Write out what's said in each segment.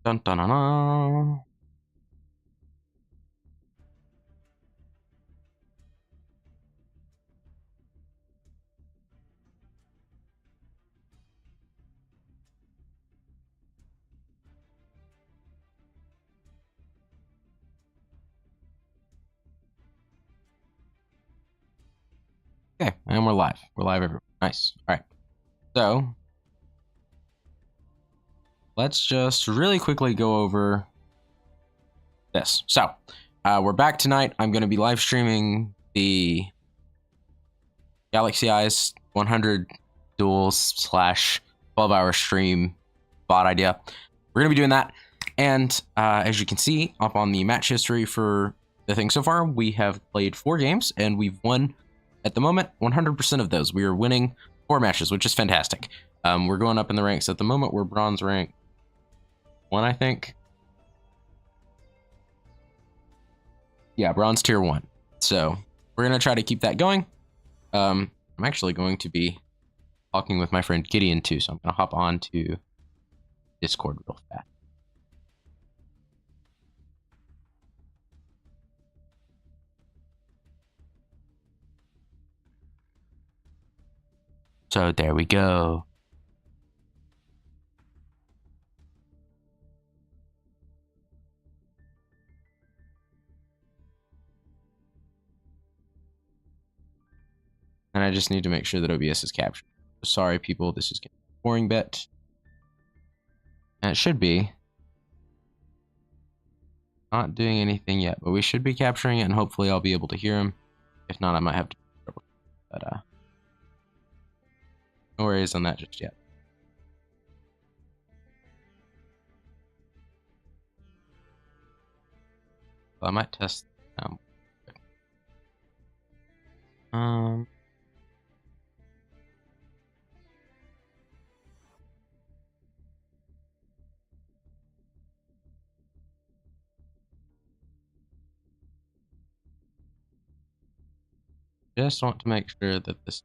Dun, dun, dun, dun. Okay, and we're live. We're live, everyone. Nice. All right. So let's just really quickly go over this. So we're back tonight. I'm going to be live streaming the Galaxy Eyes 100 duels / 12-hour stream bot idea. We're going to be doing that. And as you can see up on the match history for the thing so far, we have played 4 games and we've won at the moment 100% of those. We are winning 4 matches, which is fantastic. We're going up in the ranks at the moment. We're bronze rank 1, I think. Yeah, bronze tier 1. So we're going to try to keep that going. I'm actually going to be talking with my friend Gideon too, so I'm going to hop on to Discord real fast. So there we go. And I just need to make sure that OBS is captured. Sorry, people, this is getting a boring bit. And it should be. Not doing anything yet, but we should be capturing it, and hopefully I'll be able to hear him. If not, I might have to. But no worries on that just yet. So I might test. Just want to make sure that this.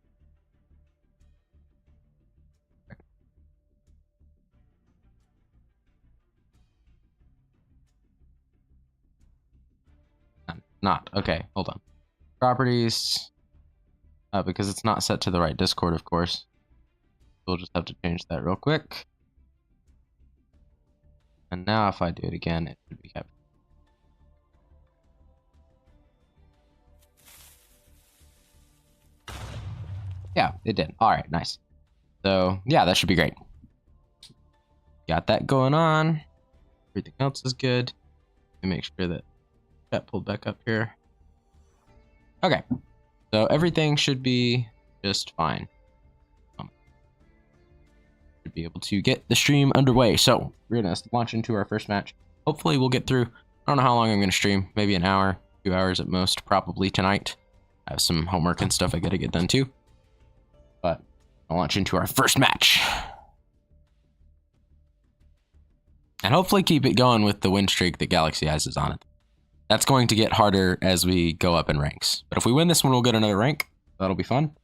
Not okay. Hold on. Properties. Because it's not set to the right Discord, of course. We'll just have to change that real quick. And now if I do it again, it should be captured. Yeah, it did. All right, nice. So yeah, that should be great. Got that going on. Everything else is good. Let me make sure that that pulled back up here. Okay, so everything should be just fine. Should be able to get the stream underway. So we're gonna launch into our first match. Hopefully we'll get through. I don't know how long I'm gonna stream. Maybe an hour, 2 hours at most. Probably tonight. I have some homework and stuff I gotta get done too. But I'll launch into our first match. And hopefully keep it going with the win streak that Galaxy Eyes is on it. That's going to get harder as we go up in ranks. But if we win this one, we'll get another rank. That'll be fun.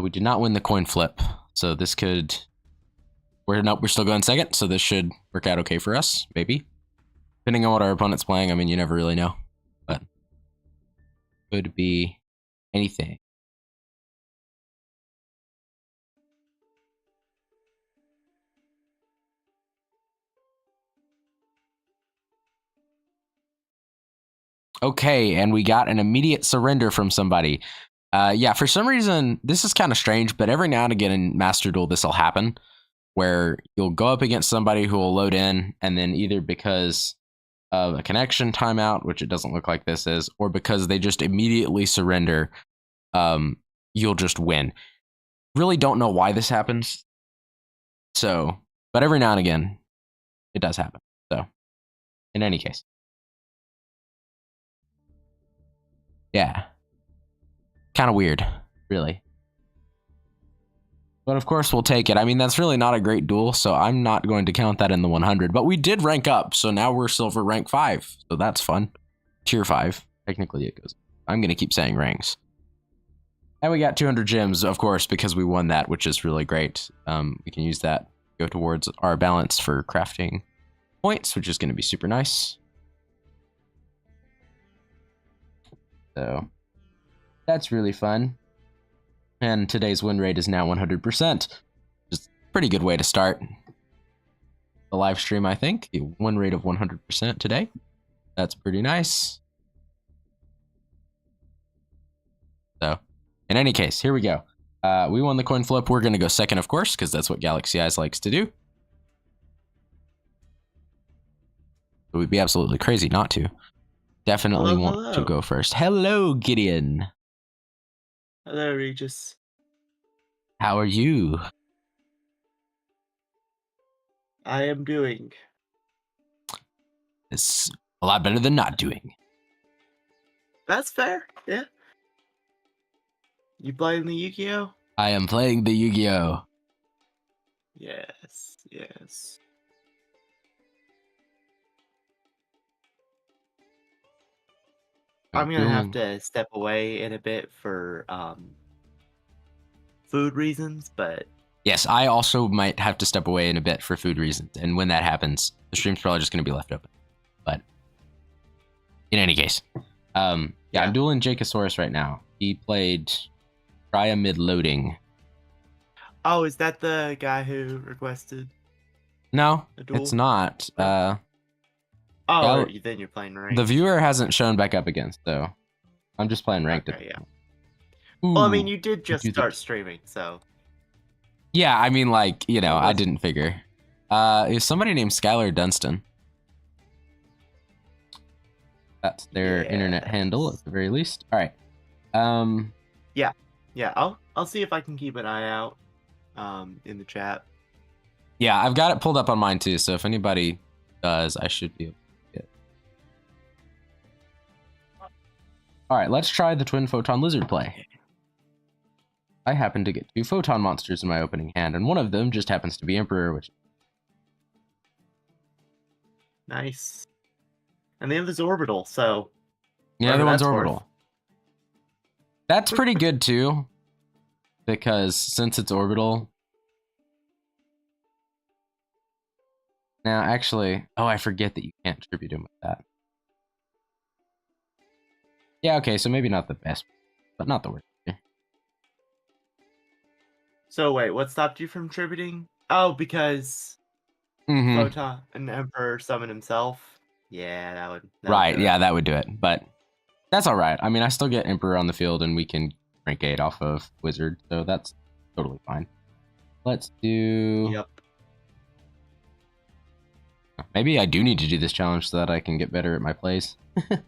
We did not win the coin flip. So this could... We're still going second, so this should work out okay for us, maybe. Depending on what our opponent's playing, I mean, you never really know. But could be anything. Okay, and we got an immediate surrender from somebody. Yeah, for some reason, this is kind of strange, but every now and again in Master Duel, this will happen, where you'll go up against somebody who will load in, and then either because of a connection timeout, which it doesn't look like this is, or because they just immediately surrender, you'll just win. Really don't know why this happens. So, but every now and again, it does happen. So, in any case. Yeah. Kind of weird, really. But of course, we'll take it. I mean, that's really not a great duel, so I'm not going to count that in the 100. But we did rank up, so now we're silver rank 5. So that's fun. Tier 5. Technically, it goes. I'm going to keep saying ranks. And we got 200 gems, of course, because we won that, which is really great. We can use that, go towards our balance for crafting points, which is going to be super nice. So that's really fun. And today's win rate is now 100%. Just a pretty good way to start the live stream, I think. A win rate of 100% today. That's pretty nice. So, in any case, here we go. We won the coin flip. We're going to go second, of course, because that's what Galaxy Eyes likes to do. It would be absolutely crazy not to. Definitely want to go first. Hello, Gideon. Hello, Regis. How are you? I am doing. It's a lot better than not doing. That's fair, yeah. You playing the Yugioh? I am playing the Yu-Gi-Oh! Yes, yes. I'm gonna have to step away in a bit for food reasons, but... Yes, I also might have to step away in a bit for food reasons, and when that happens, the stream's probably just going to be left open. But in any case, yeah, I'm dueling Jacosaurus right now. He played Tria mid-loading. Oh, is that the guy who requested? No, it's not. Then you're playing ranked. The viewer hasn't shown back up again, so I'm just playing ranked. Okay, yeah. Ooh, well, I mean, you did just start streaming, so... Yeah, I mean, like, you know, I didn't figure. Is somebody named Skylar Dunstan. That's their internet handle, at the very least. All right. Yeah, I'll see if I can keep an eye out in the chat. Yeah, I've got it pulled up on mine, too, so if anybody does, I should be able to get it. All right, let's try the Twin Photon Lizard play. I happen to get 2 photon monsters in my opening hand, and one of them just happens to be Emperor, which... Nice. And the other's Orbital, so... Yeah, the other one's Orbital. That's pretty good, too. Because since it's Orbital... Now, actually... Oh, I forget that you can't tribute him with that. Yeah, okay, so maybe not the best, but not the worst. So wait, what stopped you from tributing? Oh, because Photon and Emperor summon himself. Yeah, that would. Right, yeah, that would do it. But that's all right. I mean, I still get Emperor on the field, and we can rank 8 off of Wizard, so that's totally fine. Let's do. Yep. Maybe I do need to do this challenge so that I can get better at my plays. At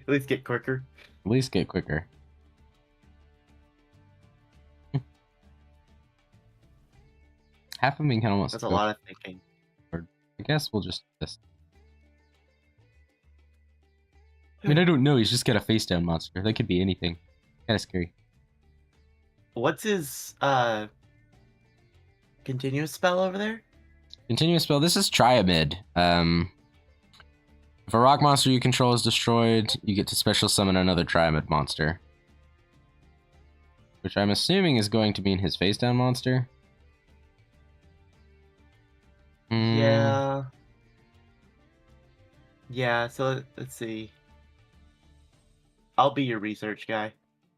least get quicker. At least get quicker. Half of me kind of wants That's to a lot of thinking. I guess we'll just do this. I mean, I don't know. He's just got a face down monster. That could be anything. Kind of scary. What's his continuous spell over there? Continuous spell. This is Triamid. If a rock monster you control is destroyed, you get to special summon another Triamid monster. Which I'm assuming is going to mean his face down monster. Yeah. Yeah, so let's see. I'll be your research guy.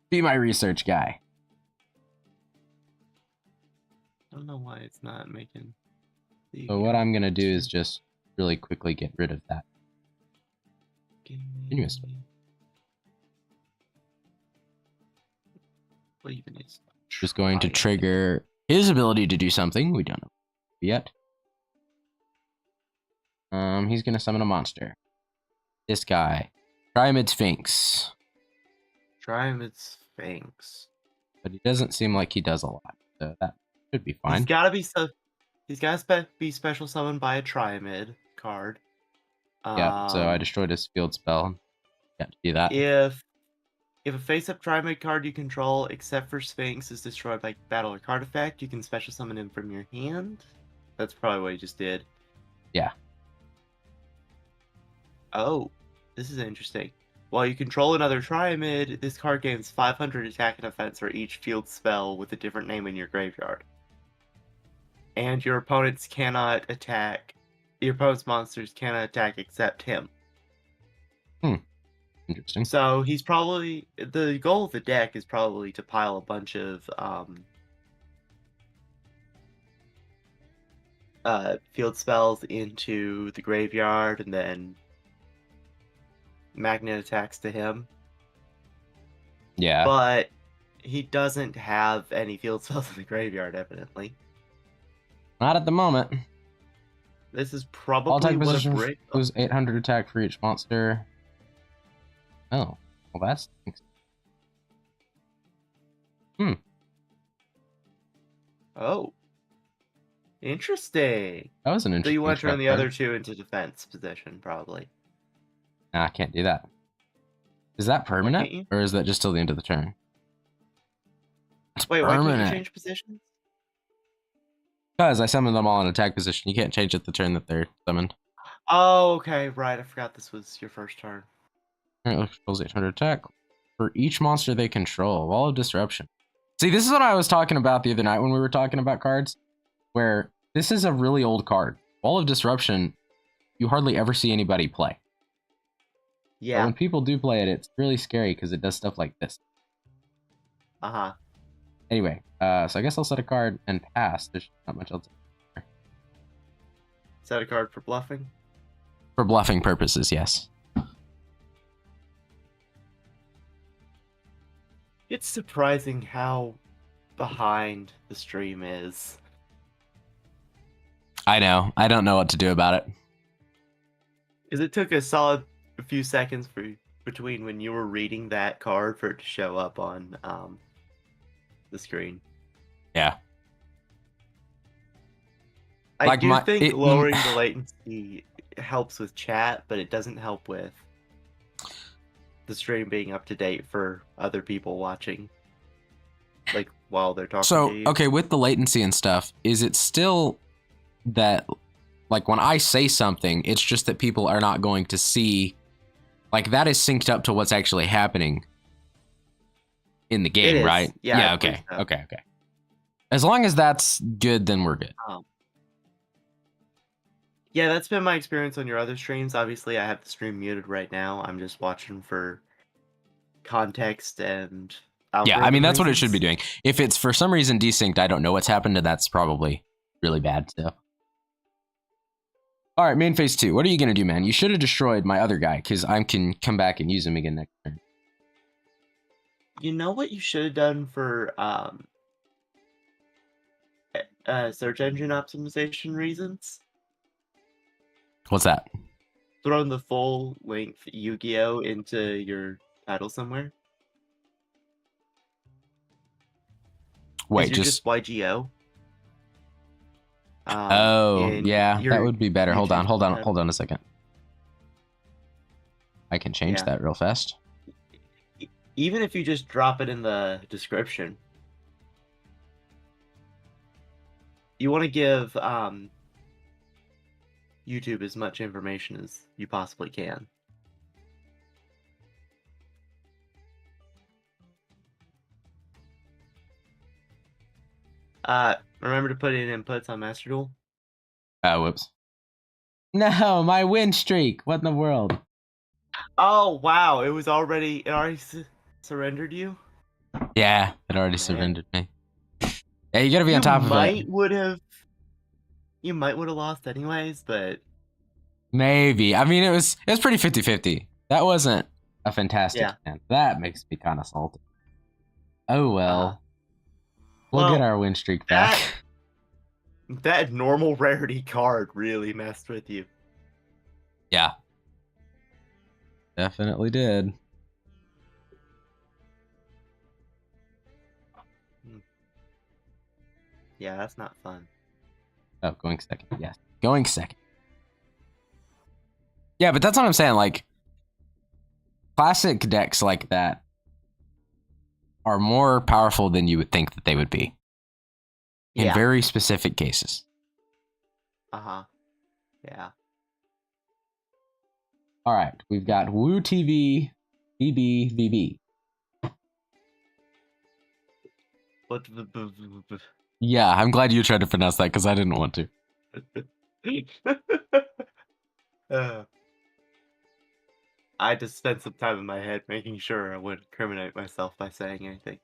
Be my research guy. I don't know why it's not making... So what I'm going to do is just really quickly get rid of that. Continuous. What even is... Just going to trigger his ability to do something. We don't know yet. He's gonna summon a monster. This guy. Triamid Sphinx. Triamid Sphinx. But he doesn't seem like he does a lot, so that should be fine. He's gotta be special summoned by a Triamid card. Yeah, so I destroyed his field spell. Got to do that. If a face-up Triamid card you control, except for Sphinx, is destroyed by battle or card effect, you can special summon him from your hand. That's probably what he just did. Yeah. Oh, this is interesting. While you control another Triamid, this card gains 500 attack and defense for each field spell with a different name in your graveyard. and your opponents cannot attack. Your opponent's monsters cannot attack except him. Interesting. So he's probably the goal of the deck is probably to pile a bunch of field spells into the graveyard and then magnet attacks to him. Yeah. But he doesn't have any field spells in the graveyard, evidently. Not at the moment. This is All probably attack what a positions break. lose 800 attack for each monster. Oh, well that's... Oh. Interesting. That was an So interesting you want to turn the card. other two into defense position, probably. Nah, I can't do that. Is that permanent? you? Or is that just till the end of the turn? It's Wait, why can't permanent. you change positions? Because I summoned them all in attack position. You can't change it the turn that they're summoned. Oh, okay, right. I forgot this was your first turn. Alright, controls 800 attack. For each monster they control. Wall of Disruption. See, this is what I was talking about the other night when we were talking about cards. Where this is a really old card. Wall of Disruption, you hardly ever see anybody play. Yeah. But when people do play it, it's really scary because it does stuff like this. Uh-huh. Anyway, so I guess I'll set a card and pass. There's not much else. Set a card for bluffing? For bluffing purposes, yes. It's surprising how behind the stream is. I know. I don't know what to do about it. Because it took a solid few seconds between when you were reading that card for it to show up on the screen. Yeah. I do think lowering the latency helps with chat, but it doesn't help with the stream being up to date for other people watching, like while they're talking to you. Okay, with the latency and stuff, is it still that, like, when I say something, it's just that people are not going to see, like, that is synced up to what's actually happening in the game, right? Yeah, okay. So. Okay. As long as that's good, then we're good. Yeah, that's been my experience on your other streams. Obviously, I have the stream muted right now. I'm just watching for context and yeah, I mean, that's what it should be doing. If it's for some reason desynced, I don't know what's happened, and that's probably really bad stuff. All right, main phase 2. What are you going to do, man? You should have destroyed my other guy, because I can come back and use him again next turn. You know what you should have done for search engine optimization reasons? What's that? Thrown the full-length Yugioh into your title somewhere. Wait, just YGO. Oh, yeah, that would be better. Hold on a second. I can change that real fast. Even if you just drop it in the description. You want to give YouTube as much information as you possibly can. Remember to put in inputs on Master Duel? Whoops. No, my win streak. What in the world? Oh, wow. It already surrendered you? Yeah, it already surrendered me. Yeah, you gotta be on top of it. You might would have lost anyways, but... Maybe. I mean, it was pretty 50-50. That wasn't a fantastic stand. That makes me kind of salty. Oh, well. We'll get our win streak back. That normal rarity card really messed with you. Yeah. Definitely did. Yeah, that's not fun. Oh, going second. Yes. Going second. Yeah, but that's what I'm saying. Like, classic decks like that are more powerful than you would think that they would be. In very specific cases. Uh-huh. Yeah. All right. We've got Woo TV, VB, VB. What? Yeah, I'm glad you tried to finesse that because I didn't want to. I just spent some time in my head making sure I wouldn't incriminate myself by saying anything.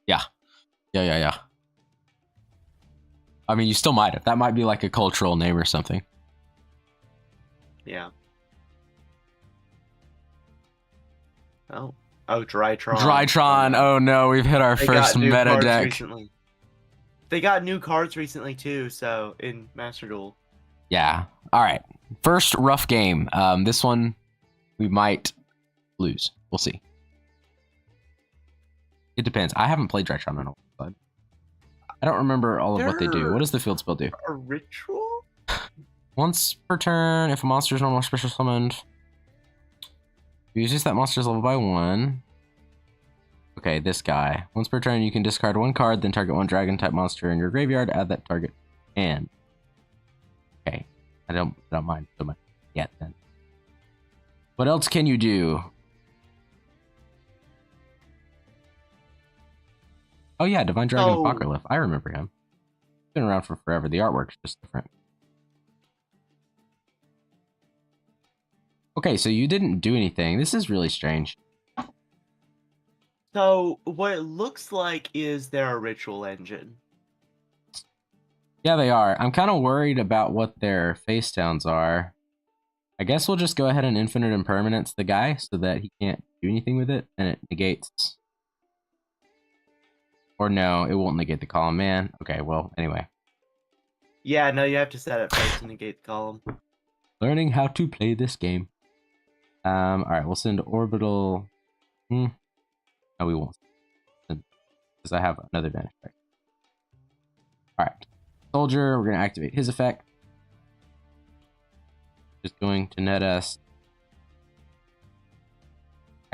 Yeah. Yeah. I mean, you still might have. That might be like a cultural name or something. Yeah. Oh, Drytron. Drytron. Oh no, we've hit our first meta deck. Recently. They got new cards recently too, so in Master Duel. Yeah. All right. First rough game. This one we might lose. We'll see. It depends. I haven't played Drytron in a while, but I don't remember all of what they do. What does the field spell do? A ritual? Once per turn, if a monster is normal or special summoned, uses that monster's level by 1. Okay, this guy. Once per turn, you can discard 1 card, then target 1 dragon-type monster in your graveyard. Add that target and okay, I don't mind so much yet. Then, what else can you do? Oh yeah, Divine Dragon Apocalypse. I remember him. He's been around for forever. The artwork's just different. Okay, so you didn't do anything. This is really strange. So, what it looks like is they're a ritual engine. Yeah, they are. I'm kind of worried about what their face downs are. I guess we'll just go ahead and infinite impermanence the guy so that he can't do anything with it, and it negates. Or no, it won't negate the column, man. Okay, well, anyway. Yeah, no, you have to set it first to negate the column. Learning how to play this game. Alright, we'll send orbital. No, we won't. Because I have another banish effect. Alright. Soldier, we're going to activate his effect. Just going to net us.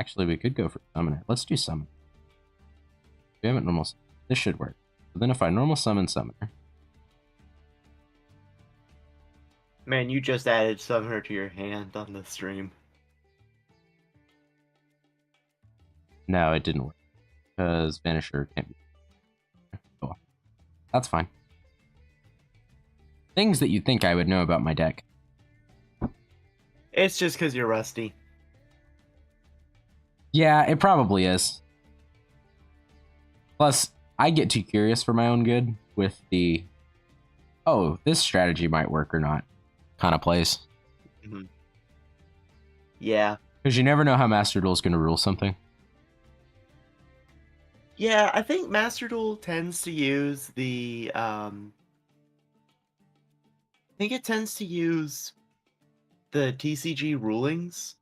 Actually, we could go for summoner. Let's do summon. We haven't normal. This should work. So then if I normal summon summoner. Man, you just added summoner to your hand on the stream. No, it didn't work. Because Vanisher can't be. Oh, that's fine. Things that you'd think I would know about my deck. It's just because you're rusty. Yeah, it probably is. Plus, I get too curious for my own good with the, oh, this strategy might work or not kind of plays. Mm-hmm. Yeah. Because you never know how Master Duel is going to rule something. Yeah, I think Master Duel tends to use the, I think it tends to use the TCG rulings,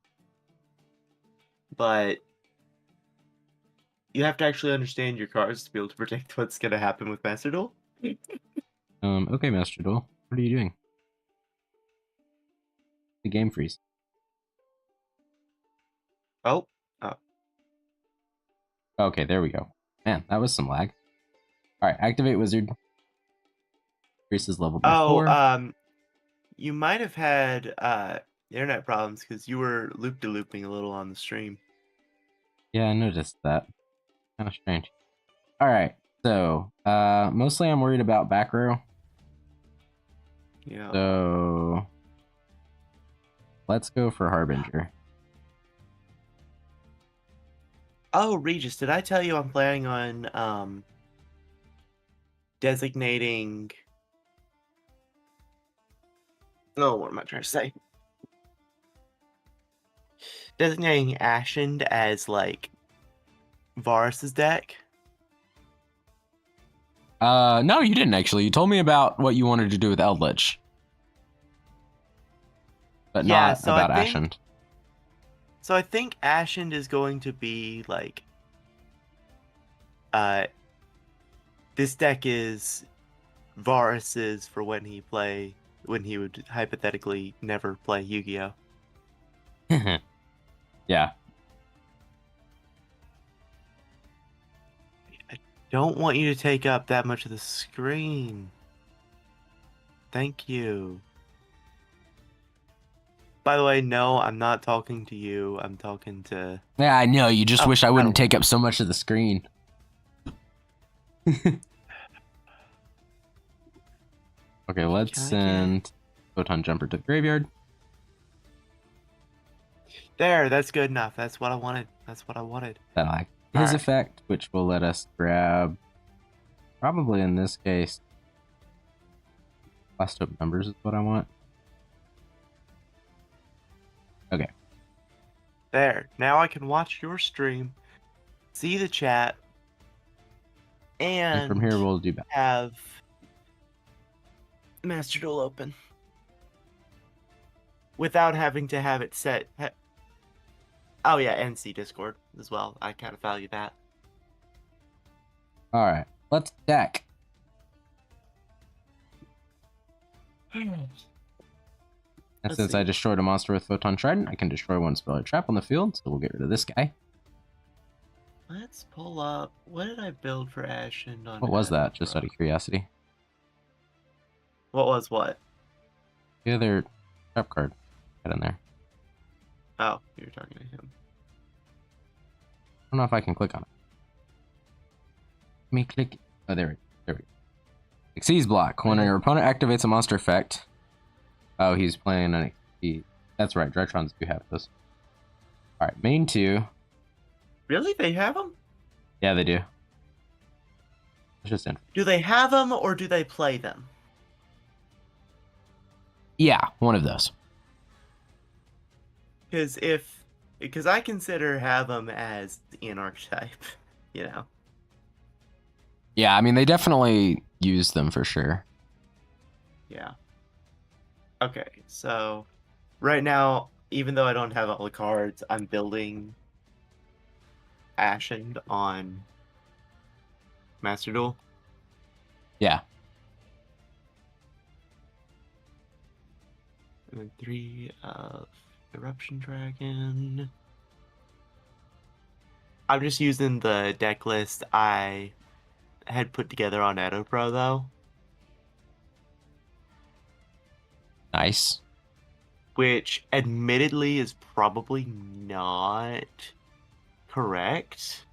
but you have to actually understand your cards to be able to predict what's going to happen with Master Duel. Okay, Master Duel. What are you doing? The game freeze. Oh. Okay, there we go. Man, that was some lag. Alright, activate wizard. Increases level by 4. You might have had internet problems because you were loop-de-looping a little on the stream. Yeah, I noticed that. Kind of strange. Alright, so mostly I'm worried about back row. Yeah. So let's go for Harbinger. Oh, Regis, did I tell you I'm planning on designating... Oh, what am I trying to say? Designating Ashen as, like, Varus's deck? No, you didn't actually. You told me about what you wanted to do with Eldritch. But yeah, not about Ashen. So I think Ashen is going to be, like... this deck is Varus's for when he would hypothetically never play Yu-Gi-Oh! Yeah. I don't want you to take up that much of the screen. Thank you. By the way, no, I'm not talking to you. I'm talking to... Yeah, I know. You just wish I wouldn't take up so much of the screen. Okay, let's send Photon Jumper to the graveyard. There, that's good enough. That's what I wanted. That'll act his effect, which will let us grab, probably in this case, last up numbers is what I want. Okay. There. Now I can watch your stream, see the chat, and from here we'll do that. Have Master Duel open without having to have it set. Oh yeah, and see Discord as well. I kind of value that. All right, let's deck. And since I destroyed a monster with Photon Trident, I can destroy one spell or trap on the field, so we'll get rid of this guy. Let's pull up. What did I build for Ashen on? What was that? Just out of curiosity. What was what? The other trap card. Get in there. Oh, you were talking to him. I don't know if I can click on it. Let me click. Oh, there we go. There we go. Exceeds block. When your opponent activates a monster effect. Oh, he's playing an XP. That's right. Drytrons do have this. All right, main 2. Really? They have them? Yeah, they do. It's just in. Do they have them or do they play them? Yeah, one of those. Because I consider have them as in archetype, you know. Yeah, I mean they definitely use them for sure. Yeah. Okay, so right now, even though I don't have all the cards, I'm building Ashen on Master Duel. Yeah. And then 3 of Eruption Dragon. I'm just using the deck list I had put together on EdoPro, though. Nice. Which, admittedly, is probably not correct.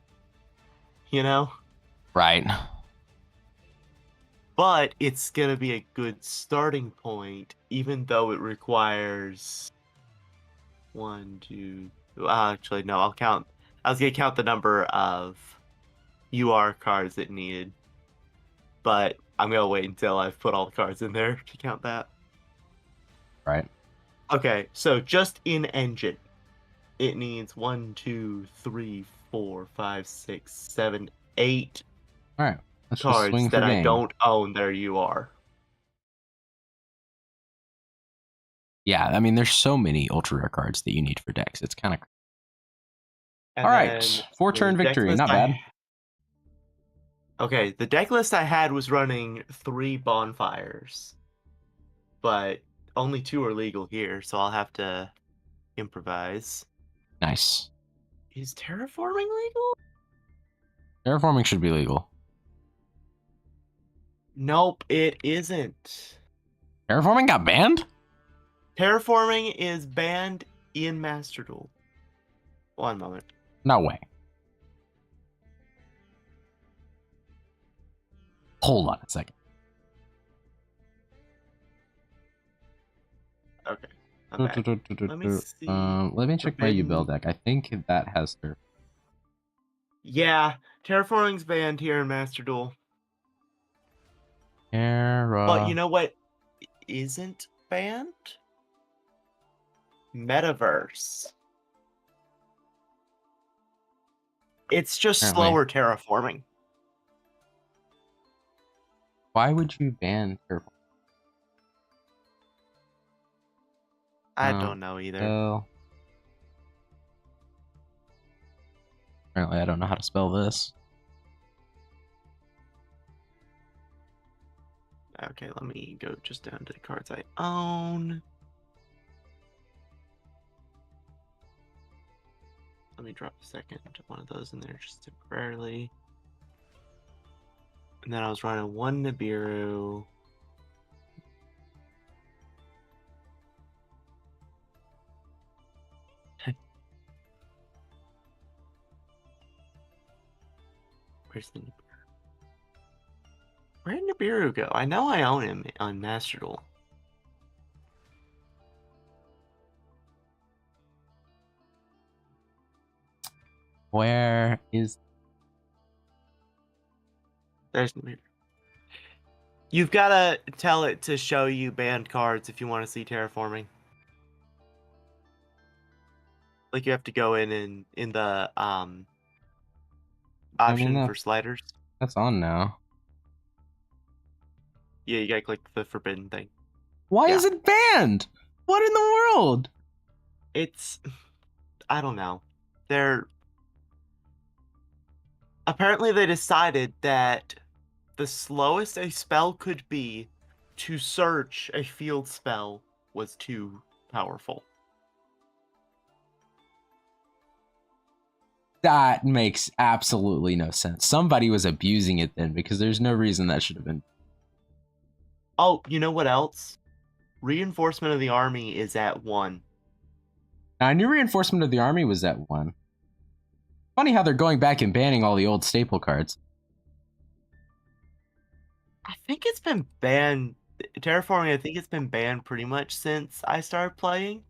You know? Right. But it's going to be a good starting point, even though it requires 1, 2... actually, no, I'll count. I was going to count the number of UR cards it needed. But I'm going to wait until I've put all the cards in there to count that. Right. Okay, so just in engine, it needs 1, 2, 3, 4, 5, 6, 7, 8 all right. Let's cards just swing for that game. I don't own their UR. Yeah, I mean, there's so many ultra rare cards that you need for decks. It's kind of. All right, 4-turn victory, not bad. Okay, the deck list I had was running 3 bonfires, but only 2 are legal here, so I'll have to improvise. Nice. Is terraforming legal? Terraforming should be legal. Nope, it isn't. Terraforming got banned? Terraforming is banned in Master Duel. One moment. No way. Hold on a second. Okay. Let me see. Let me check my Yugioh deck. I think that has her. Yeah, terraforming's banned here in Master Duel. But you know what isn't banned? Metaverse. It's just slower terraforming. Why would you ban terraforming? I don't know either. Well, apparently I don't know how to spell this. Okay, let me go just down to the cards I own. Let me drop a second one of those in there just temporarily. And then I was running 1 Nibiru. Where's the Nibiru? Where did Nibiru go? I know I own him on Master Duel. Where is... There's Nibiru. You've got to tell it to show you banned cards if you want to see terraforming. Like, you have to go in the option for sliders. That's on now. Yeah, you gotta click the forbidden thing. Why is it banned? What in the world? It's... I don't know. Apparently they decided that the slowest a spell could be to search a field spell was too powerful. That makes absolutely no sense. Somebody was abusing it then, because there's no reason that should have been. Oh, you know what else? Reinforcement of the army is at 1. Now, I knew Reinforcement of the Army was at 1. Funny how they're going back and banning all the old staple cards. I think it's been banned. Terraforming, I think it's been banned pretty much since I started playing.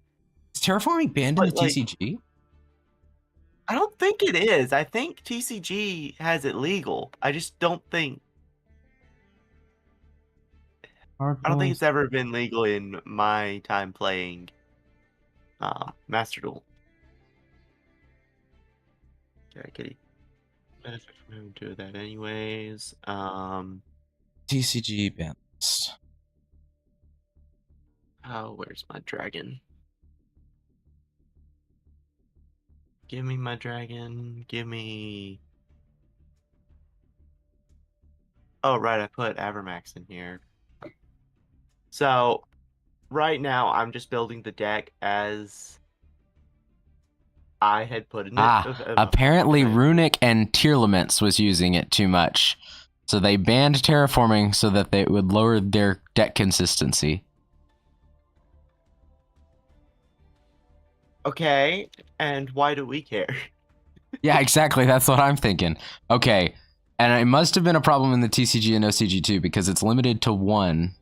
Is Terraforming banned in the TCG? I don't think it is. I think TCG has it legal. I just don't think... I don't think it's ever been legal in my time playing Master Duel. Yeah, kitty. Benefit from having to do that anyways. TCG ban list. Oh, where's my dragon? Give me my dragon. Give me... Oh, right, I put Avermax in here. So, right now, I'm just building the deck as I had put in it. Apparently Runic and Tearlaments was using it too much. So they banned Terraforming so that they would lower their deck consistency. Okay, and why do we care? Yeah, exactly. That's what I'm thinking. Okay, and it must have been a problem in the TCG and OCG too, because it's limited to 1.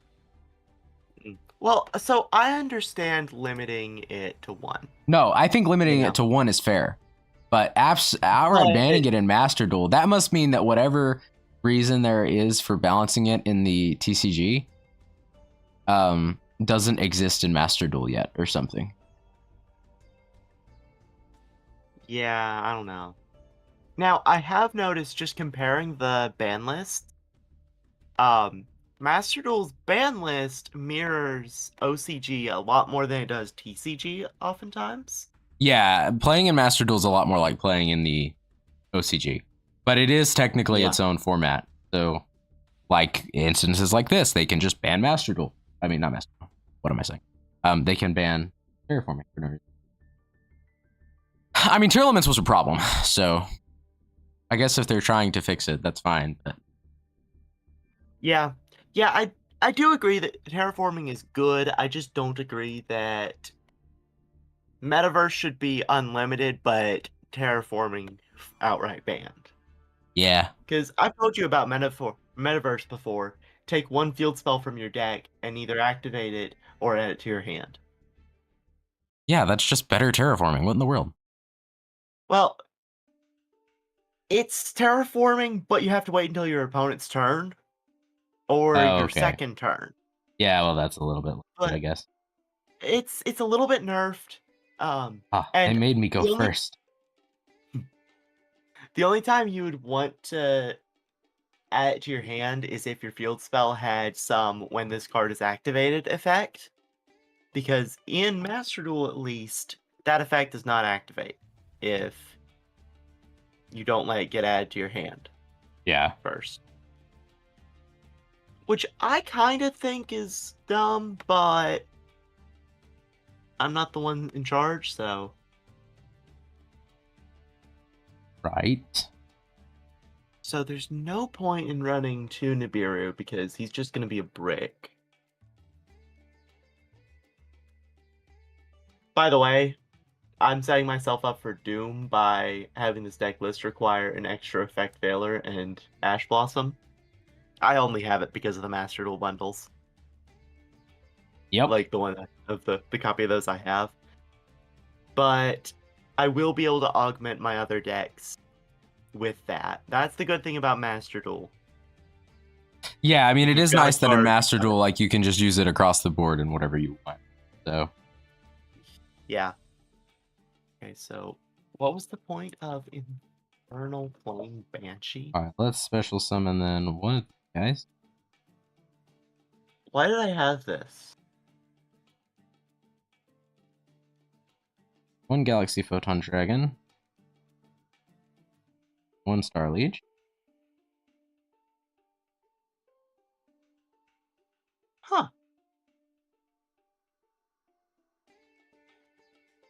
Well, so I understand limiting it to 1. No, I think limiting it to 1 is fair. But outright banning it in Master Duel, that must mean that whatever reason there is for balancing it in the TCG doesn't exist in Master Duel yet or something. Yeah, I don't know. Now, I have noticed, just comparing the ban list, Master Duel's ban list mirrors OCG a lot more than it does TCG oftentimes. Yeah, playing in Master Duel is a lot more like playing in the OCG. But it is technically its own format. So, like, instances like this, they can just ban Master Duel. I mean, not Master Duel. What am I saying? They can ban Terraforming for no reason. I mean, Tearlaments was a problem, so I guess if they're trying to fix it, that's fine. But... Yeah, I do agree that terraforming is good. I just don't agree that Metaverse should be unlimited, but terraforming outright banned. Yeah. Because I've told you about Metaverse before. Take 1 field spell from your deck and either activate it or add it to your hand. Yeah, that's just better terraforming. What in the world? Well, it's terraforming, but you have to wait until your opponent's turn or your second turn. Yeah, well, that's a little bit limited, I guess. It's a little bit nerfed. They made me go first. The only time you would want to add it to your hand is if your field spell had some when this card is activated effect. Because in Master Duel, at least, that effect does not activate if you don't let it get added to your hand. Yeah. First. Which I kind of think is dumb, but I'm not the one in charge, so... Right. So there's no point in running to Nibiru because he's just going to be a brick. By the way, I'm setting myself up for doom by having this deck list require an extra effect Veiler and Ash Blossom. I only have it because of the Master Duel bundles. Yep. Like the one of the copy of those I have. But I will be able to augment my other decks with that. That's the good thing about Master Duel. Yeah, I mean, it is nice that in Master card. Duel, like, you can just use it across the board and whatever you want. So. Yeah. Okay, so what was the point of Infernal Flame Banshee? Alright, let's special summon then one of these guys. Why did I have this? One Galaxy Photon Dragon. One Star Liege. Huh.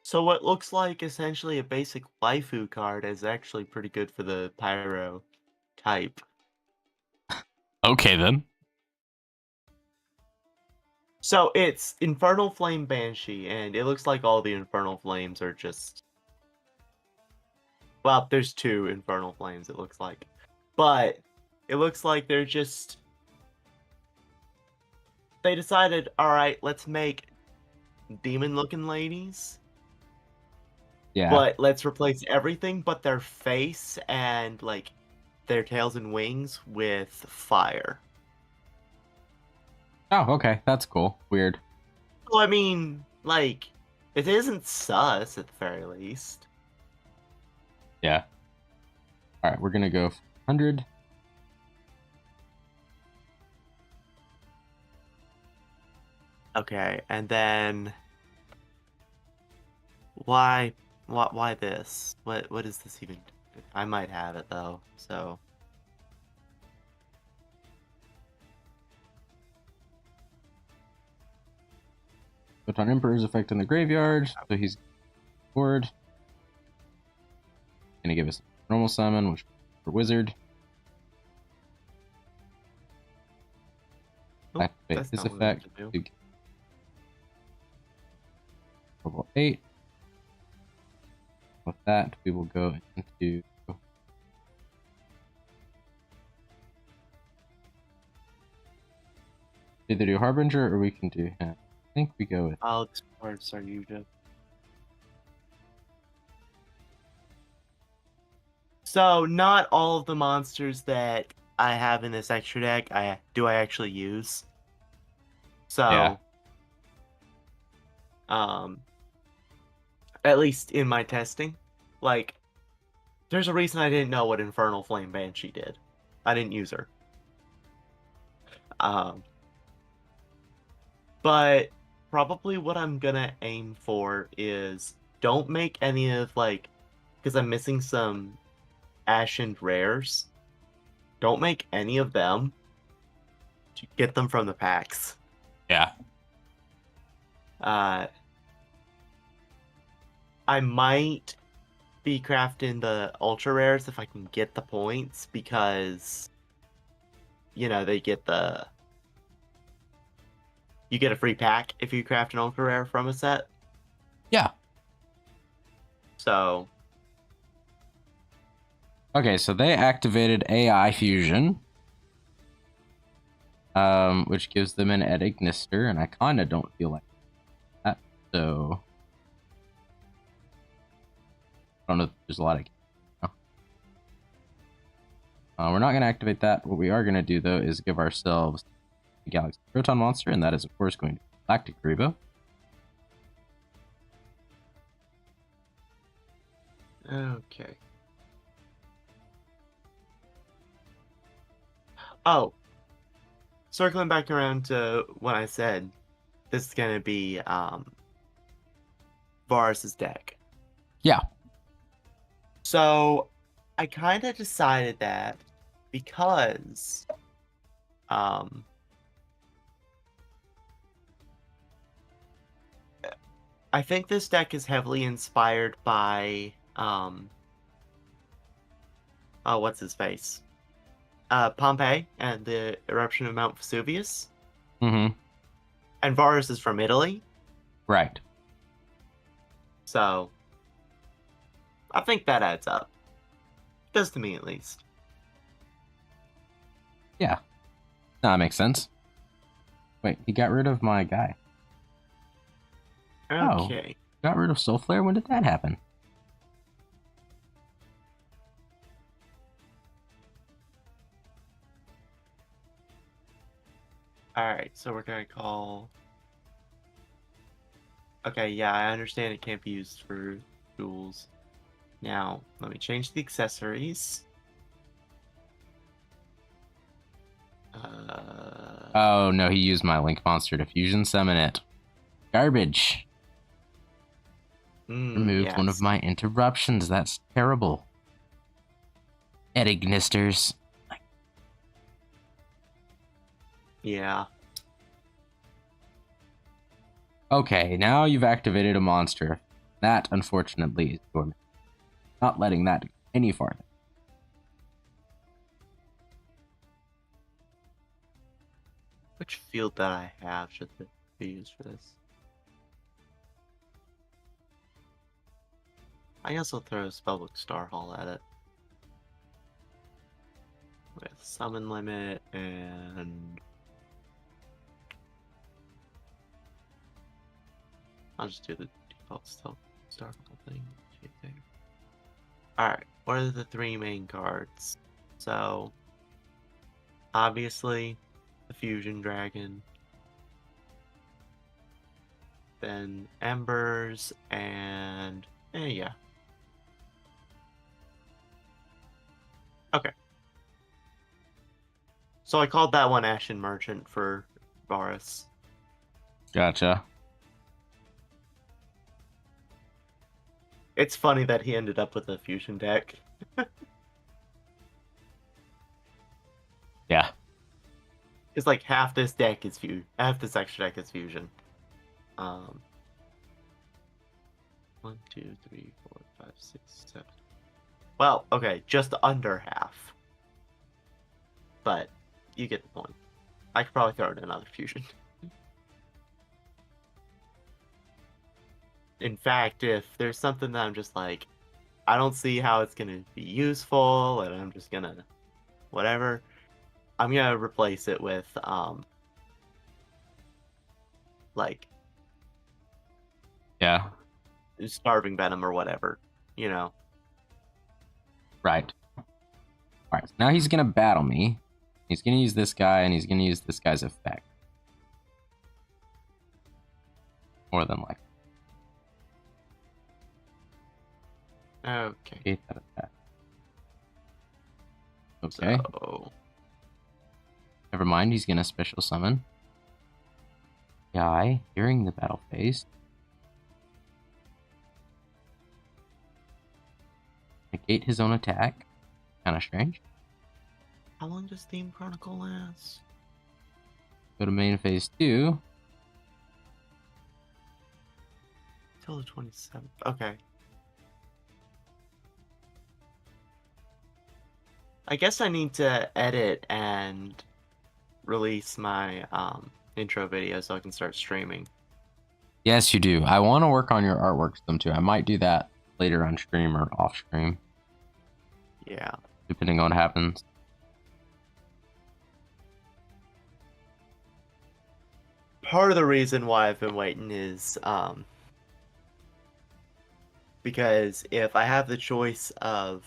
So what looks like essentially a basic waifu card is actually pretty good for the Pyro type. Okay, then. So it's Infernal Flame Banshee, and it looks like all the Infernal Flames are just... Well, there's 2 Infernal Flames, it looks like. But it looks like they're just... They decided, alright, let's make demon-looking ladies. Yeah. But let's replace everything but their face and, like, their tails and wings with fire. Oh, okay. That's cool. Weird. Well, I mean, like, it isn't sus at the very least. Yeah. Alright, we're gonna go 100. Okay, and then... Why this? What is this even? I might have it, though, so... Photon Emperor's effect in the graveyard, so he's bored. Gonna give us a normal summon, which for wizard. Oh, Activate his effect. Level 8. With that, we will go into either do Harbinger or we can do him. I think we go with. I'll discard Yugioh. So not all of the monsters that I have in this extra deck I actually use. So Yeah. At least in my testing, like, there's a reason I didn't know what Infernal Flame Banshee did. I didn't use her. But probably what I'm gonna aim for is don't make any of, like, because I'm missing some Ashen Rares. Don't make any of them. Get them from the packs. Yeah. I might be crafting the ultra rares if I can get the points, because, you know, they get the... You get a free pack if you craft an ultra rare from a set. Yeah. So... Okay, so they activated AI Fusion. Which gives them an Ignister, and I kind of don't feel like that, so... I don't know if there's a lot of... we're not going to activate that. What we are going to do, though, is give ourselves a Galaxy Proton Monster, and that is, of course, going to be Galactic Grebo. Okay. Oh. Circling back around to what I said, this is going to be Varus's deck. Yeah. So, I kind of decided that because I think this deck is heavily inspired by what's his face? Pompeii and the eruption of Mount Vesuvius. Mm-hmm. And Varus is from Italy. Right. So, I think that adds up. Does to me, at least. Yeah. That makes sense. Wait, he got rid of my guy. Okay. Oh, got rid of Soul Flare? When did that happen? Alright, so we're gonna call... Okay, yeah, I understand it can't be used for duels. Now, let me change the accessories. Oh, no, he used my Link Monster to fusion summon it. Garbage. Removed one of my interruptions. That's terrible. Edignisters. Yeah. Okay, now you've activated a monster. That, unfortunately, is dormant. Not letting that go any farther. Which field that I have should be used for this? I guess I'll throw a Spellbook Star Hall at it. With summon limit and... I'll just do the default Star Hall thing. Alright, what are the 3 main cards? So, obviously, the Fusion Dragon. Then Embers and... yeah. Okay. So I called that one Ashen Merchant for Varus. Gotcha. It's funny that he ended up with a fusion deck. Yeah. It's like half this deck is fusion, half this extra deck is fusion. 1, 2, 3, 4, 5, 6, 7. Well, okay, just under half. But you get the point. I could probably throw in another fusion. In fact, if there's something that I'm just like, I don't see how it's gonna be useful, and I'm just gonna whatever, I'm gonna replace it with like, yeah, Starving Venom or whatever, you know. Right. Alright, so now he's gonna battle me. He's gonna use this guy, and he's gonna use this guy's effect. More than likely. Okay. Okay. So... Never mind, he's gonna special summon. Guy during the battle phase. Negate his own attack. Kinda strange. How long does Theme Chronicle last? Go to main phase 2. Till the 27th. Okay. I guess I need to edit and release my intro video so I can start streaming. Yes, you do. I want to work on your artwork some too. I might do that later on stream or off stream. Yeah. Depending on what happens. Part of the reason why I've been waiting is because if I have the choice of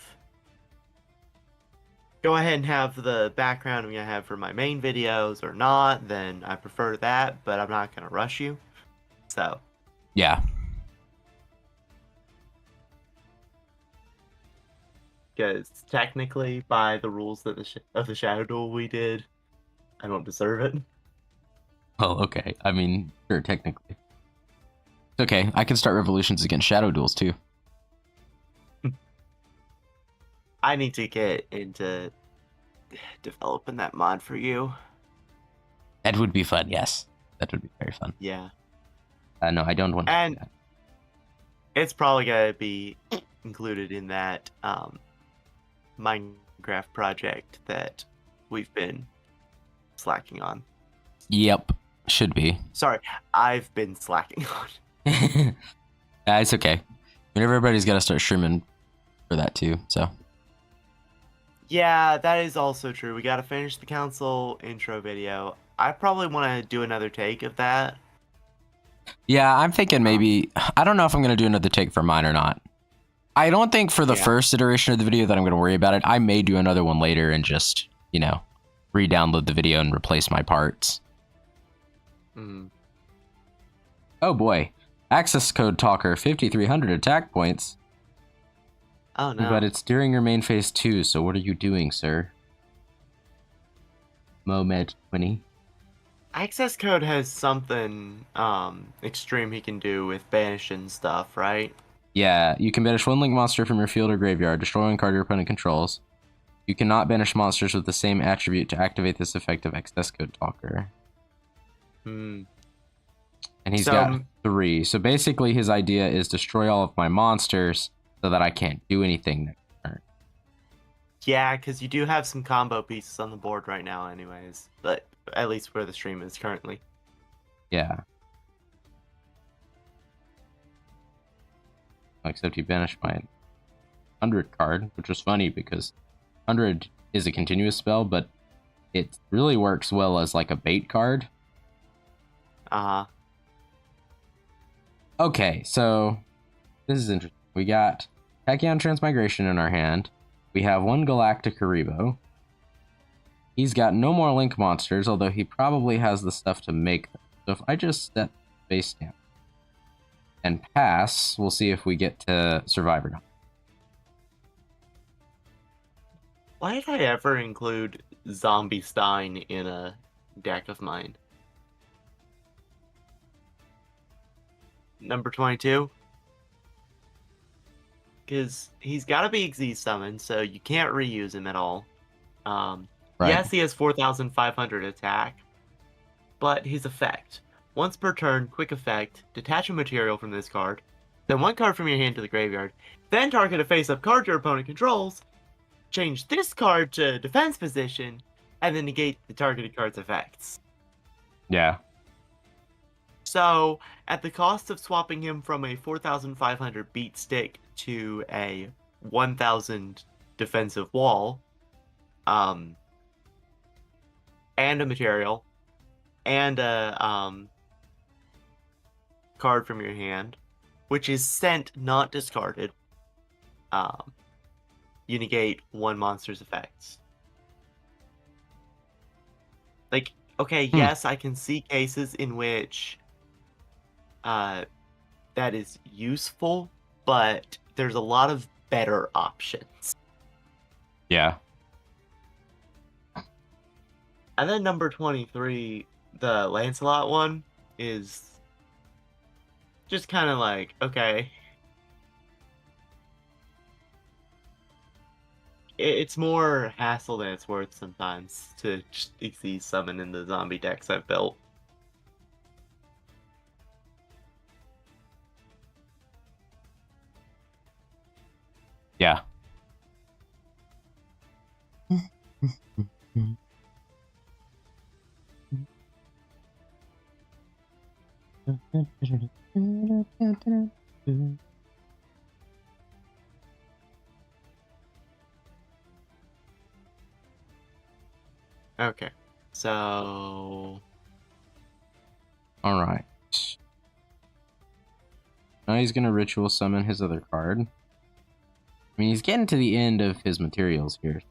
go ahead and have the background I'm going to have for my main videos or not, then I prefer that, but I'm not going to rush you. So. Yeah. Because technically, by the rules of the Shadow Duel we did, I don't deserve it. Oh, okay. I mean, sure, technically. It's okay. I can start revolutions against Shadow Duels too. I need to get into developing that mod for you. That would be fun, yes. That would be very fun. Yeah. No, I don't want to do that. It's probably going to be included in that Minecraft project that we've been slacking on. Yep, should be. Sorry, I've been slacking on. It's okay. Whenever everybody's got to start streaming for that too, so. Yeah, that is also true. We gotta finish the council intro video. I probably want to do another take of that. Yeah, I'm thinking maybe, I don't know if I'm going to do another take for mine or not. I don't think for the first iteration of the video that I'm going to worry about it. I may do another one later and just, you know, re-download the video and replace my parts. Mm. Oh boy. Access code talker, 5,300 attack points. Oh no. But it's during your main phase 2, so what are you doing, sir? Momed 20. Access code has something extreme he can do with banish and stuff, right? Yeah, you can banish one link monster from your field or graveyard, destroy one card your opponent controls. You cannot banish monsters with the same attribute to activate this effect of access code talker. Hmm. And he's got 3. So basically his idea is destroy all of my monsters so that I can't do anything next turn. Yeah, because you do have some combo pieces on the board right now anyways. But at least where the stream is currently. Yeah. Except he banished my 100 card, which was funny because 100 is a continuous spell, but it really works well as like a bait card. Uh-huh. Okay, so this is interesting. We got Tachyon Transmigration in our hand. We have one Galactic Karibo. He's got no more Link monsters, although he probably has the stuff to make them. So if I just set face down and pass, we'll see if we get to survive or not. Why did I ever include Zombie Stein in a deck of mine? Number 22? Because he's got to be Xyz summoned, so you can't reuse him at all. Right. Yes, he has 4,500 attack, but his effect. Once per turn, quick effect, detach a material from this card, then one card from your hand to the graveyard, then target a face-up card your opponent controls, change this card to defense position, and then negate the targeted card's effects. Yeah. So, at the cost of swapping him from a 4,500 beat stick to a 1,000 defensive wall, and a material, and a card from your hand, which is sent, not discarded, you negate one monster's effects. Like, okay, yes, I can see cases in which that is useful, but there's a lot of better options. Yeah. And then number 23, the Lancelot one, is just kind of like, okay. It's more hassle than it's worth sometimes to just Xyz summon in the zombie decks I've built. Yeah. Okay, so... Alright. Now he's gonna ritual summon his other card. I mean, he's getting to the end of his materials here.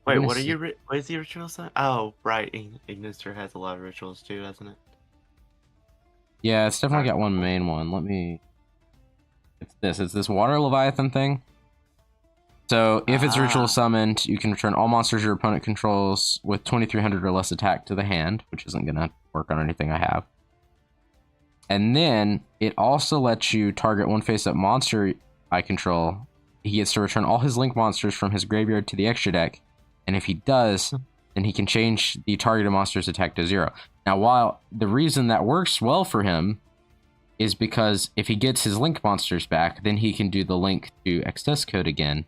Wait, what is the ritual summon? Oh, right, Ignister has a lot of rituals too, doesn't it? Yeah, it's definitely got one main one. Let me... It's this Water Leviathan thing. So, if it's ritual summoned, you can return all monsters your opponent controls with 2,300 or less attack to the hand, which isn't going to work on anything I have. And then, it also lets you target one face-up monster I control. He gets to return all his Link monsters from his graveyard to the extra deck, and if he does, then he can change the targeted monster's attack to 0. Now, while the reason that works well for him is because if he gets his Link monsters back, then he can do the Link to access code again,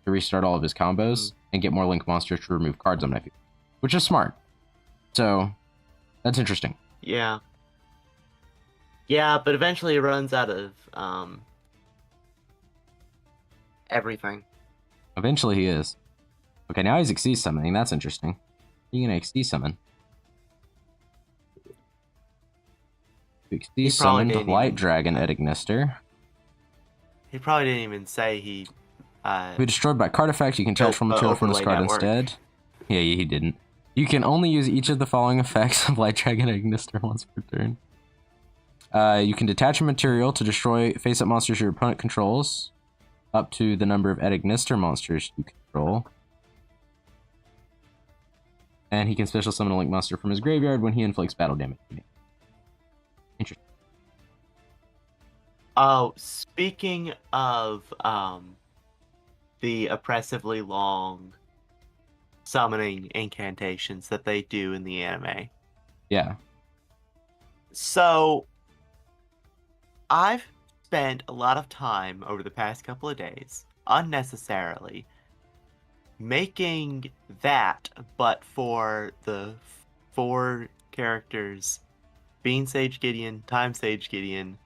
to restart all of his combos and get more Link monsters to remove cards on my field, which is smart. So that's interesting. Yeah. Yeah, but eventually it runs out of everything. Eventually he is. Okay, now he's XD summoning. That's interesting. You gonna XD summon? XD summoned Light Dragon Eddignister. He probably didn't even say he... be destroyed by card effect. You can charge from material from this card instead. Yeah, he didn't. You can only use each of the following effects of Light Dragon Eddignister once per turn. You can detach a material to destroy face-up monsters your opponent controls, up to the number of Eddignister monsters you control. And he can special summon a link monster from his graveyard when he inflicts battle damage. Interesting. Oh, speaking of the oppressively long summoning incantations that they do in the anime. Yeah. So, I've spent a lot of time over the past couple of days, unnecessarily, making that, but for the 4 characters, Bean Sage Gideon, Time Sage Gideon,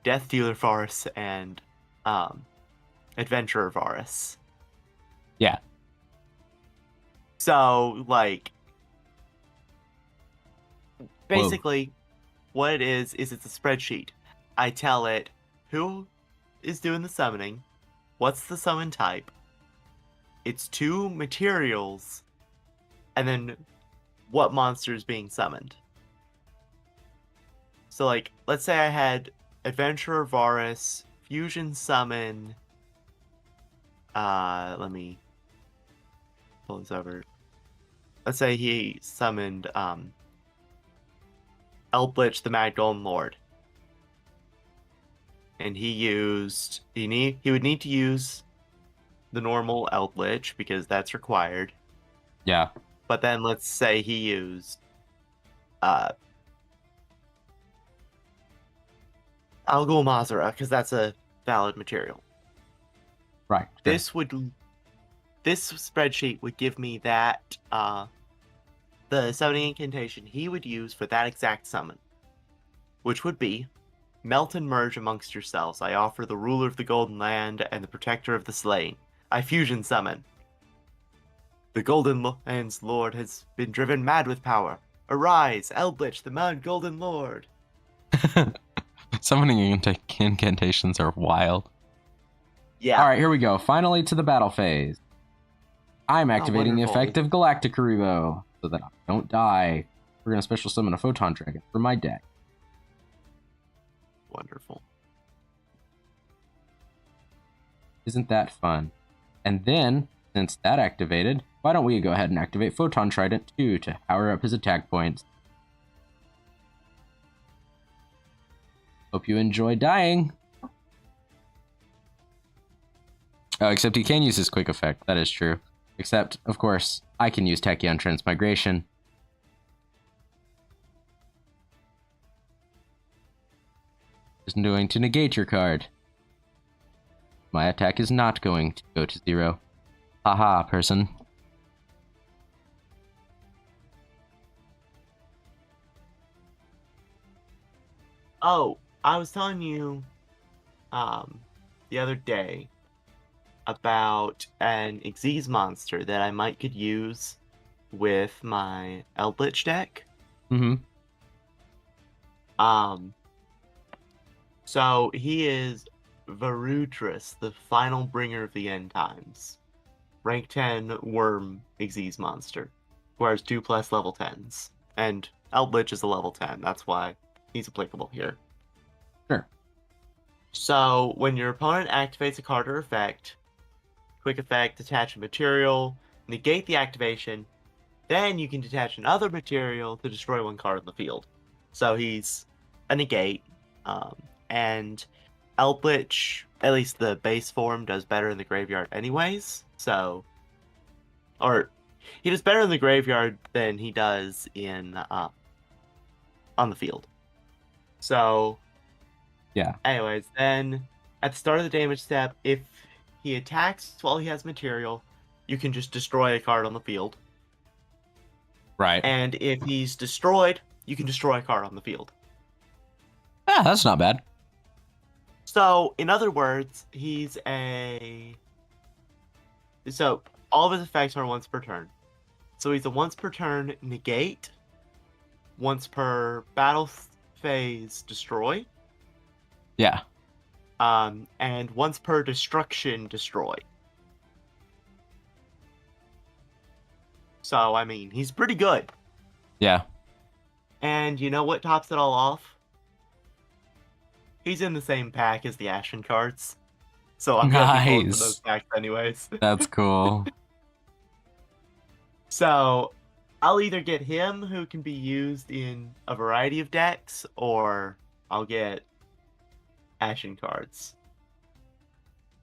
Death Dealer Varus, and Adventurer Varus. Yeah. So, like, basically, what it is it's a spreadsheet. I tell it who is doing the summoning, what's the summon type, it's 2 materials, and then what monster is being summoned. So, like, let's say I had Adventurer Varus, Fusion Summon, let me pull this over. Let's say he summoned, Eldritch the Mad Golden Lord. And he would need to use the normal Eldritch, because that's required. Yeah. But then let's say he used, Algol Mazara, because that's a valid material. Right. Sure. This spreadsheet would give me that, the summoning incantation he would use for that exact summon, which would be, melt and merge amongst yourselves. I offer the ruler of the Golden Land and the protector of the slain. I fusion summon. The Golden Land's Lord has been driven mad with power. Arise, Eldritch, the Mad Golden Lord. Summoning incantations are wild. Yeah. Alright, here we go. Finally to the battle phase. I'm activating the effect of Galactic Karibo so that I don't die. We're going to special summon a Photon Dragon for my deck. Wonderful. Isn't that fun? And then, since that activated, why don't we go ahead and activate Photon Trident 2 to power up his attack points. Hope you enjoy dying. Oh, except he can use his quick effect. That is true. Except, of course, I can use Tachyon Transmigration. Isn't going to negate your card. My attack is not going to go to 0. Haha, person. Oh, I was telling you the other day about an Xyz monster that I could use with my Eldritch deck. Mm-hmm. So he is Varutris, the final bringer of the end times. Rank 10 worm Xyz monster. Requires 2+ level 10s. And Eldritch is a level 10, that's why he's applicable here. Sure. So when your opponent activates a card or effect, quick effect, detach a material, negate the activation, then you can detach another material to destroy 1 card on the field. So he's a negate, and Eldritch, at least the base form, does better in the graveyard anyways, so... Or, he does better in the graveyard than he does in, on the field. So... Yeah. Anyways, then, at the start of the damage step, if he attacks while he has material, you can just destroy a card on the field. Right. And if he's destroyed, you can destroy a card on the field. Ah, that's not bad. So, in other words, he's a So all of his effects are once per turn. So he's a once per turn negate, once per battle phase destroy. Yeah. And once per destruction destroy. So I mean, he's pretty good. Yeah. And you know what tops it all off? He's in the same pack as the Ashen cards. So I'm gonna be pulling from those packs anyways. That's cool. So I'll either get him, who can be used in a variety of decks, or I'll get Ashen cards.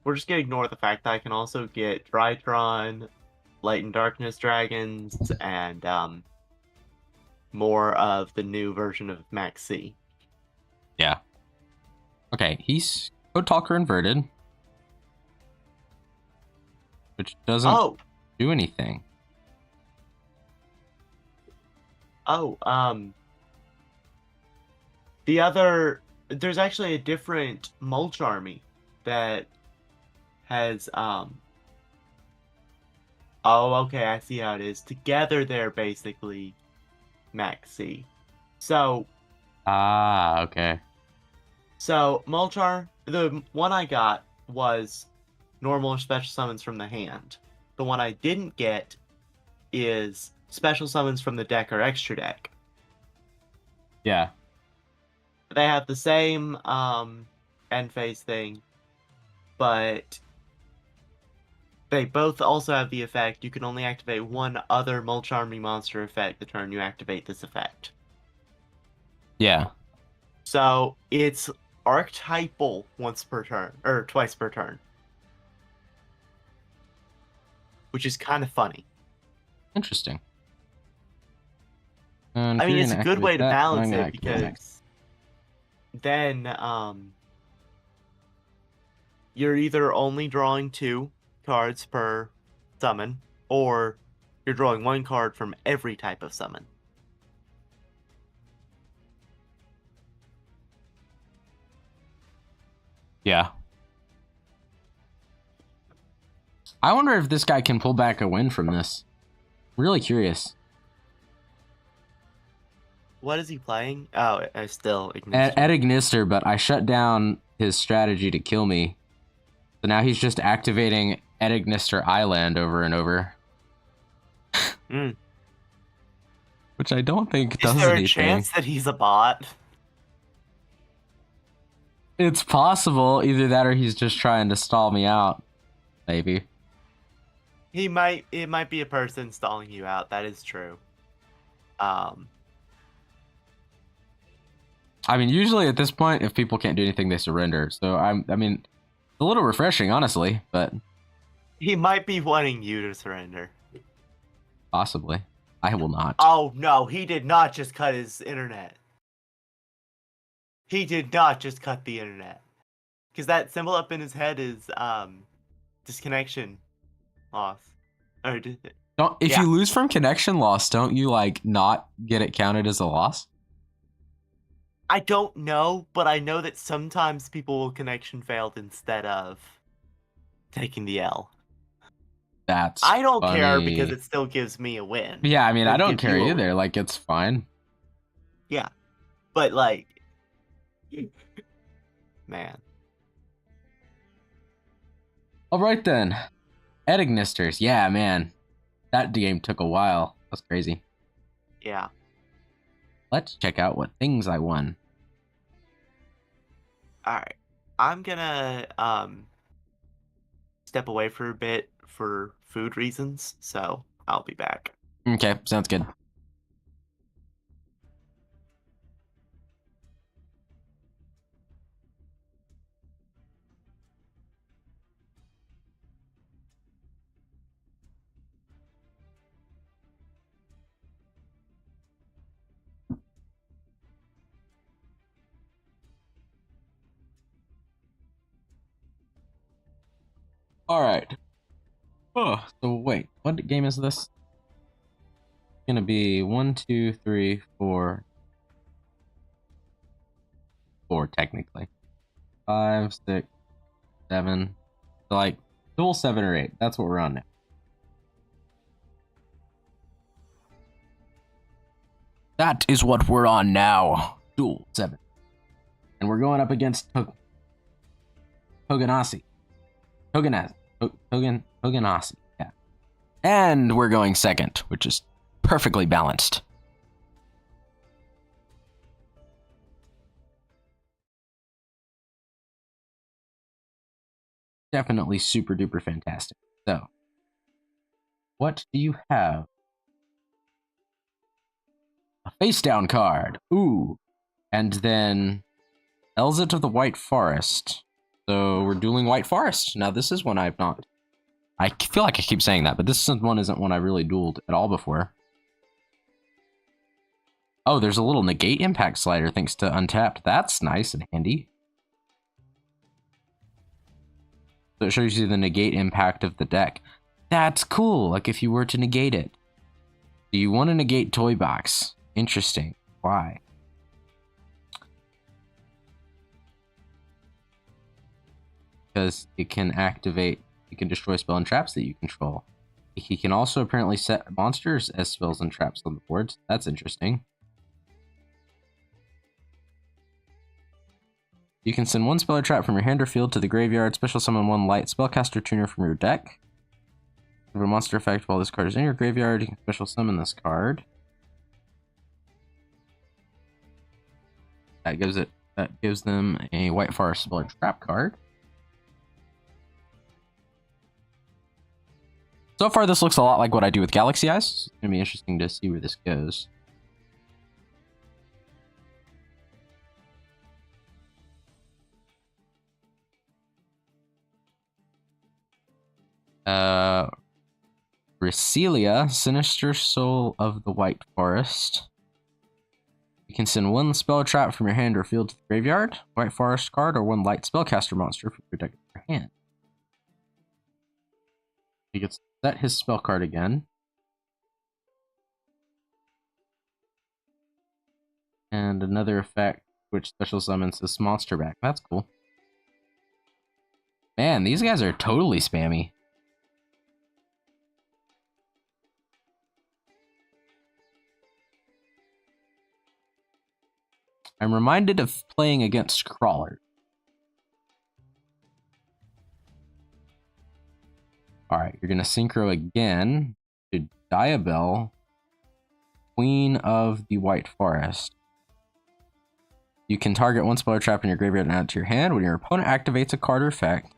We're just gonna ignore the fact that I can also get Drytron, Light and Darkness Dragons, and more of the new version of Max C. Yeah. Okay, he's Code Talker inverted, which doesn't do anything. There's actually a different Mulch Army that has, okay, I see how it is. Together they're basically Max C. So... okay. So, Mulchar, the one I got was normal or special summons from the hand. The one I didn't get is special summons from the deck or extra deck. Yeah. They have the same end phase thing, but they both also have the effect you can only activate one other Mulch Army monster effect the turn you activate this effect. Yeah. So it's archetypal once per turn, or twice per turn. Which is kind of funny. Interesting. I mean, it's a good way to balance it, because then you're either only drawing 2 cards per summon, or you're drawing 1 card from every type of summon. Yeah. I wonder if this guy can pull back a win from this. I'm really curious. What is he playing? Oh, I still Ignister. At Ignister, but I shut down his strategy to kill me. So now he's just activating at Ignister Island over and over. Which I don't think does anything. Is there a chance that he's a bot? It's possible. Either that or he's just trying to stall me out. Maybe. It might be a person stalling you out. That is true. I mean, usually at this point, if people can't do anything, they surrender. So I mean, it's a little refreshing, honestly, but he might be wanting you to surrender. Possibly. I will not. Oh no, he did not just cut his internet. He did not just cut the internet. Because that symbol up in his head is disconnection loss. Or if you lose from connection loss, don't you like not get it counted as a loss? I don't know, but I know that sometimes people will connection failed instead of taking the L. I don't care because it still gives me a win. Yeah, I mean, I don't care either. Like, it's fine. Yeah. But, like, man. All right, then. Edignisters. Yeah, man. That game took a while. That's crazy. Yeah. Let's check out what things I won. Alright. I'm gonna step away for a bit for food reasons, so I'll be back. Okay, sounds good. All right. Oh, so wait, what game is this? It's gonna be 1, 2, 3, 4, 4 technically. 5, 6, 7. So like dual 7 or 8. That's what we're on now. That is what we're on now. Duel 7. And we're going up against Toganasi. Toganasi, yeah. And we're going second, which is perfectly balanced. Definitely super duper fantastic. So, what do you have? A face down card. Ooh. And then Elzit of the White Forest. So we're dueling White Forest. Now this is one I've not. I feel like I keep saying that, but this one isn't one I really dueled at all before. Oh, there's a little negate impact slider thanks to Untapped. That's nice and handy. So it shows you the negate impact of the deck. That's cool. Like if you were to negate it. Do you want to negate Toy Box? Interesting. Why? Because it can activate, you can destroy spell and traps that you control. He can also apparently set monsters as spells and traps on the board. That's interesting. You can send one spell or trap from your hand or field to the graveyard, special summon one light spellcaster tuner from your deck. Have a monster effect while this card is in your graveyard, you can special summon this card. That gives them a White Forest spell or trap card. So far, this looks a lot like what I do with Galaxy Eyes. It's going to be interesting to see where this goes. Recelia, Sinister Soul of the White Forest. You can send one spell trap from your hand or field to the graveyard, White Forest card, or one light spellcaster monster from your deck of your hand. He gets to set his spell card again. And another effect, which special summons this monster back. That's cool. Man, these guys are totally spammy. I'm reminded of playing against Crawler. Alright, you're going to synchro again to Diabell, Queen of the White Forest. You can target one spell or trap in your graveyard and add it to your hand. When your opponent activates a card or effect,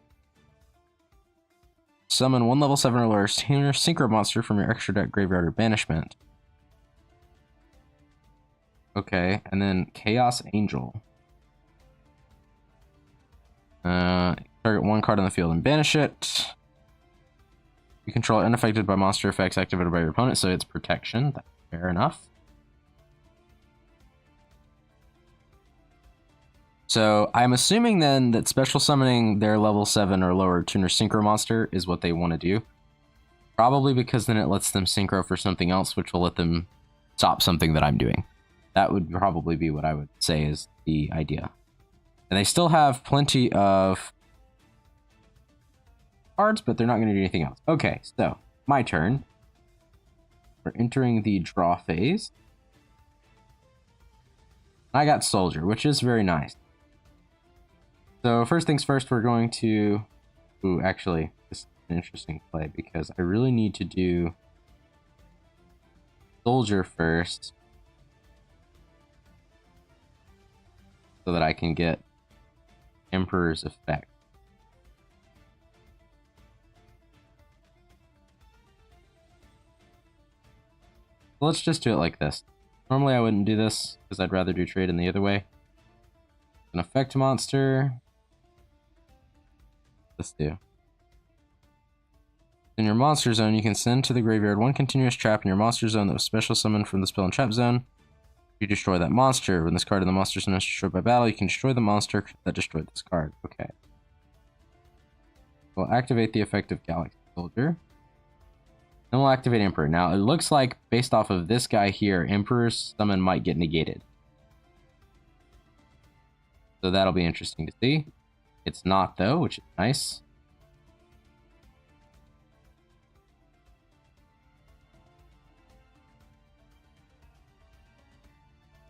summon one level 7 or lower tuner synchro monster from your extra deck, graveyard, or banishment. Okay, and then Chaos Angel. Target one card on the field and banish it. You control it unaffected by monster effects activated by your opponent, so it's protection. That's fair enough. So I'm assuming then that special summoning their level 7 or lower tuner synchro monster is what they want to do. Probably because then it lets them synchro for something else, which will let them stop something that I'm doing. That would probably be what I would say is the idea. And they still have plenty of cards, but they're not going to do anything else. Okay, so my turn. We're entering the draw phase. I got Soldier, which is very nice. So first things first, we're going to... Ooh, actually, this is an interesting play because I really need to do Soldier first so that I can get Emperor's effect. Let's just do it like this. Normally I wouldn't do this because I'd rather do trade in the other way. An effect monster. Let's do. In your monster zone, you can send to the graveyard one continuous trap in your monster zone that was special summoned from the spell and trap zone. You destroy that monster. When this card in the monster zone is destroyed by battle, you can destroy the monster that destroyed this card. Okay. We'll activate the effect of Galaxy Soldier. Then we'll activate Emperor. Now, it looks like, based off of this guy here, Emperor's summon might get negated. So that'll be interesting to see. It's not, though, which is nice.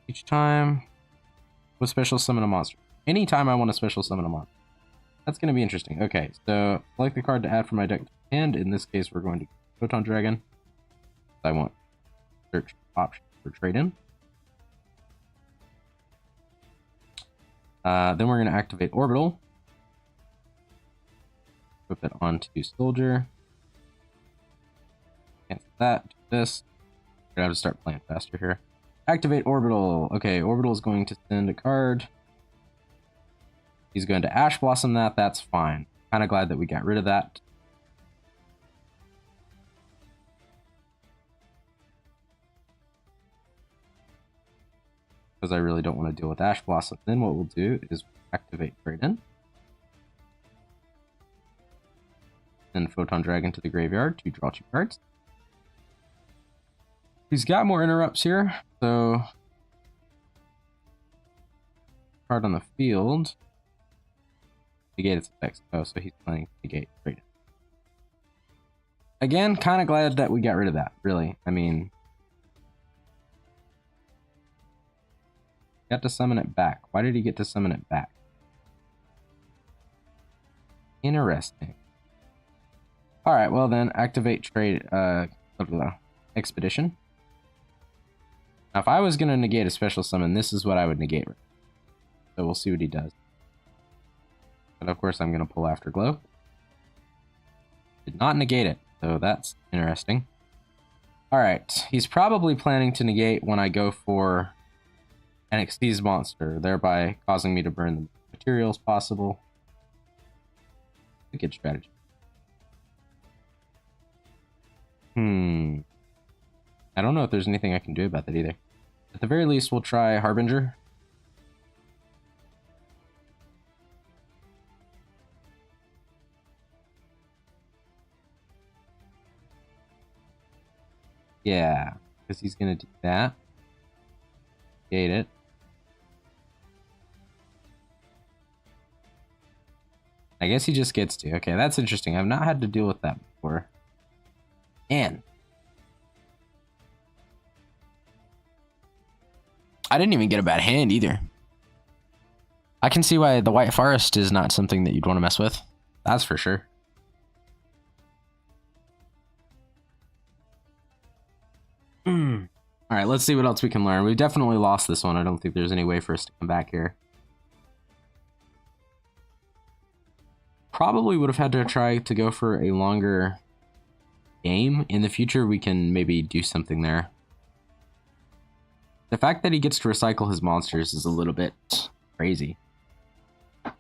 Each time we'll special summon a monster. Anytime I want to special summon a monster. That's going to be interesting. Okay, so select the card to add from my deck to hand. In this case, we're going to Photon Dragon. I want search option for trade-in. Then we're going to activate Orbital. Put it onto Soldier. Cancel that. Do this. We're going to have to start playing faster here. Activate Orbital. Okay, Orbital is going to send a card. He's going to Ash Blossom that. That's fine. Kind of glad that we got rid of that. Because I really don't want to deal with Ash Blossom. Then what we'll do is activate Trade-in. Then Photon Dragon to the graveyard to draw 2 cards. He's got more interrupts here, so card on the field. Negate its effects. Oh, so he's planning to negate Trade-in. Again, kind of glad that we got rid of that, really. I mean, got to summon it back. Why did he get to summon it back? Interesting. Alright, well then, activate Expedition. Now, if I was going to negate a special summon, this is what I would negate. So we'll see what he does. But of course, I'm going to pull Afterglow. Did not negate it, so that's interesting. Alright, he's probably planning to negate when I go for NXT's monster, thereby causing me to burn the materials possible. A good strategy. I don't know if there's anything I can do about that either. At the very least, we'll try Harbinger. Yeah, because he's going to do that. Gate it. I guess he just gets to. Okay, that's interesting. I've not had to deal with that before. And I didn't even get a bad hand either. I can see why the White Forest is not something that you'd want to mess with. That's for sure. Alright, let's see what else we can learn. We've definitely lost this one. I don't think there's any way for us to come back here. Probably would have had to try to go for a longer game. In the future, we can maybe do something there. The fact that he gets to recycle his monsters is a little bit crazy. Get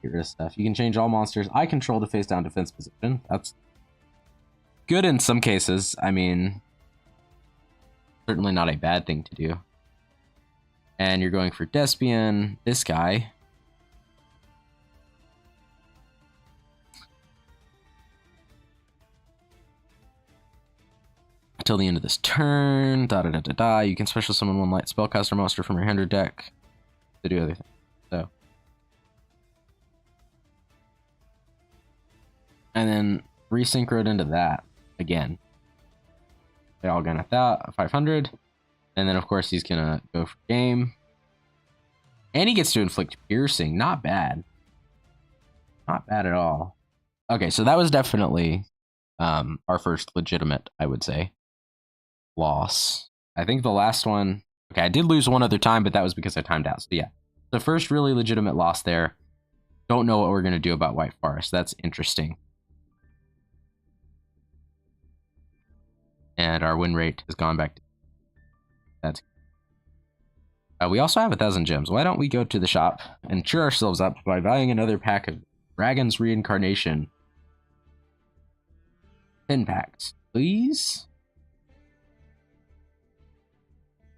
rid of stuff. You can change all monsters I control to face down defense position. That's good in some cases. I mean, certainly not a bad thing to do. And you're going for Despian, this guy. Until the end of this turn, you can special summon 1 light spellcaster monster from your hand or deck to do other things. So, and then resynchro into that again. They all gonna 500, and then of course he's gonna go for game, and he gets to inflict piercing. Not bad, not bad at all. Okay, so that was definitely our first legitimate, I would say, loss. I think the last one, okay, I did lose one other time, but that was because I timed out. So yeah, the first really legitimate loss there. Don't know what we're gonna do about White Forest. That's interesting. And our win rate has gone back to that's we also have 1,000 gems. Why don't we go to the shop and cheer ourselves up by buying another pack of Dragon's Reincarnation 10 packs, please?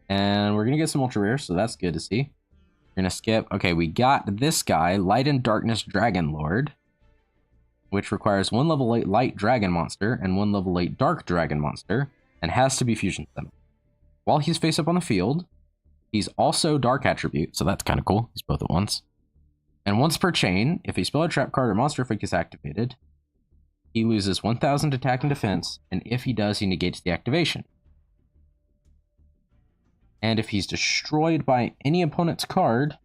And we're gonna get some ultra rares, so that's good to see. We're gonna skip. Okay, we got this guy, Light and Darkness Dragon Lord, which requires 1 level 8 light dragon monster and 1 level 8 dark dragon monster, and has to be fusion summoned. While he's face up on the field, he's also dark attribute, so that's kind of cool. He's both at once. And once per chain, if a spell or trap card or monster effect is activated, he loses 1,000 attack and defense, and if he does, he negates the activation. And if he's destroyed by any opponent's card,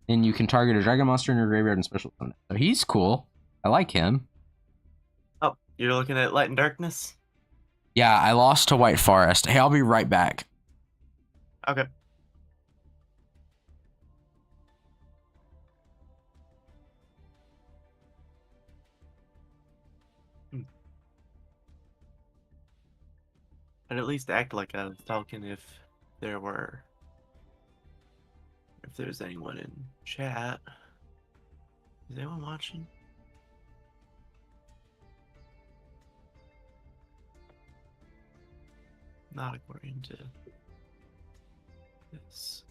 then you can target a dragon monster in your graveyard and special summon it. So he's cool. I like him. Oh, you're looking at Light and Darkness? Yeah, I lost to White Forest. Hey, I'll be right back. Okay. I'd at least act like I was talking if there's anyone in chat. Is anyone watching? Not according to this.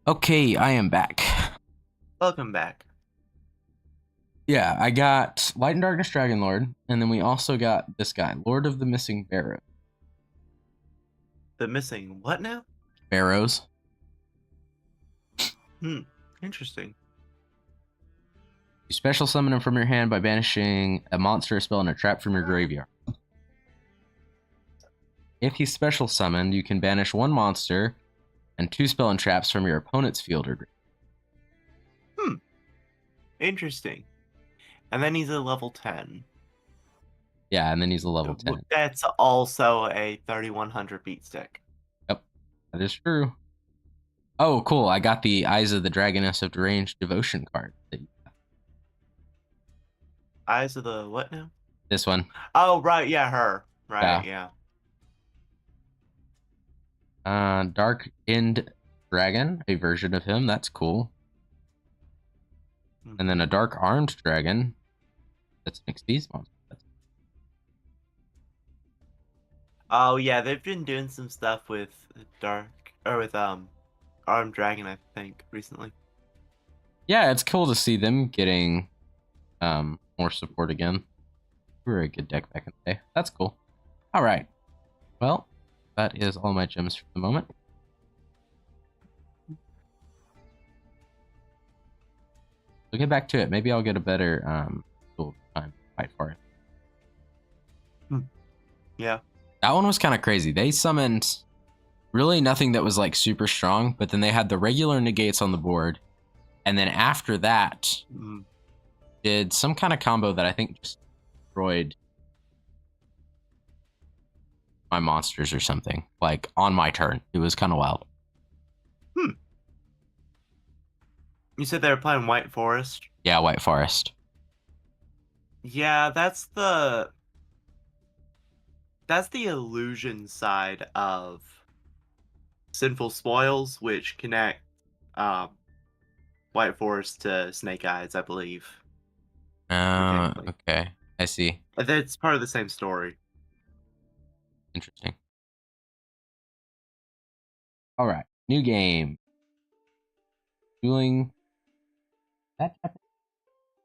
Okay, I am back. Welcome back. Yeah, I got Light and Darkness Dragon Lord, and then we also got this guy, Lord of the Missing Barrows. The missing what now? Barrows. Interesting. You special summon him from your hand by banishing a monster, a spell, and a trap from your graveyard. If he's special summoned, you can banish one monster and 2 spell and traps from your opponent's field or graveyard. Interesting. And then he's a level 10. Yeah, and then he's a level 10. That's also a 3100 beat stick. Yep, that is true. Oh, cool. I got the Eyes of the Dragoness of Deranged Devotion card. Eyes of the what now? This one. Oh, right. Yeah, her. Right, yeah. Dark End Dragon, a version of him. That's cool. And then a Dark Armed Dragon. That's an XP monster. Oh yeah, they've been doing some stuff with Armed Dragon, I think, recently. Yeah, it's cool to see them getting more support again. We were a good deck back in the day. That's cool. All right. Well, that is all my gems for the moment. We'll get back to it. Maybe I'll get a better time to fight for it. Yeah. That one was kind of crazy. They summoned really nothing that was like super strong, but then they had the regular negates on the board. And then after that, did some kind of combo that I think just destroyed my monsters or something. Like on my turn. It was kind of wild. You said they were playing White Forest? Yeah, White Forest. Yeah, that's the illusion side of Sinful Spoils, which connect White Forest to Snake Eyes, I believe. Okay. I see. It's part of the same story. Interesting. All right. New game. Dueling. That Japanese?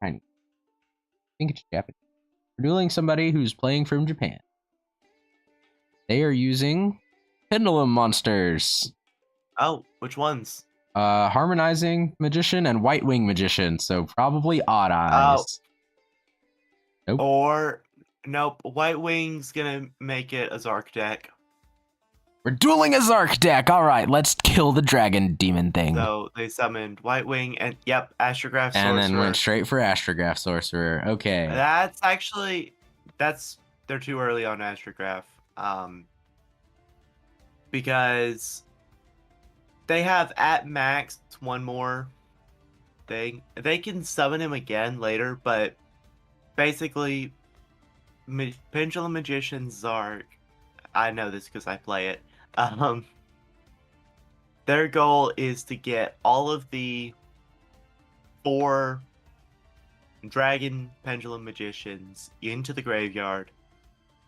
Chinese. I think it's Japanese. We're dueling somebody who's playing from Japan. They are using Pendulum Monsters. Oh, which ones? Harmonizing Magician and White Wing Magician, so probably Odd Eyes. Nope. Or, nope, White Wing's gonna make it a Zark deck. We're dueling a Zark deck! Alright, let's kill the dragon demon thing. So, they summoned White Wing and, yep, Astrograph Sorcerer. And then went straight for Astrograph Sorcerer. Okay. That's actually, they're too early on Astrograph. Because they have at max one more thing. They can summon him again later, but basically, Pendulum Magician Zark, I know this because I play it. Their goal is to get all of the 4 dragon pendulum magicians into the graveyard,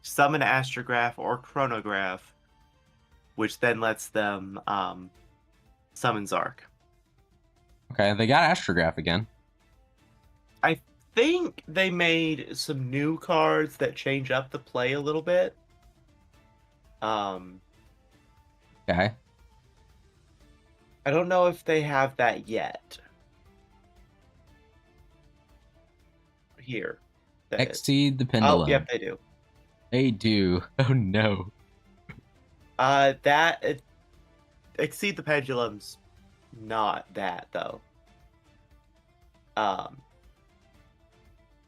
summon Astrograph or Chronograph, which then lets them summon Zark. Okay, they got Astrograph again. I think they made some new cards that change up the play a little bit. Okay. I don't know if they have that yet. Here. Exceed the pendulum. Oh, yep, they do. They do. Oh no. Exceed the pendulum's not that though.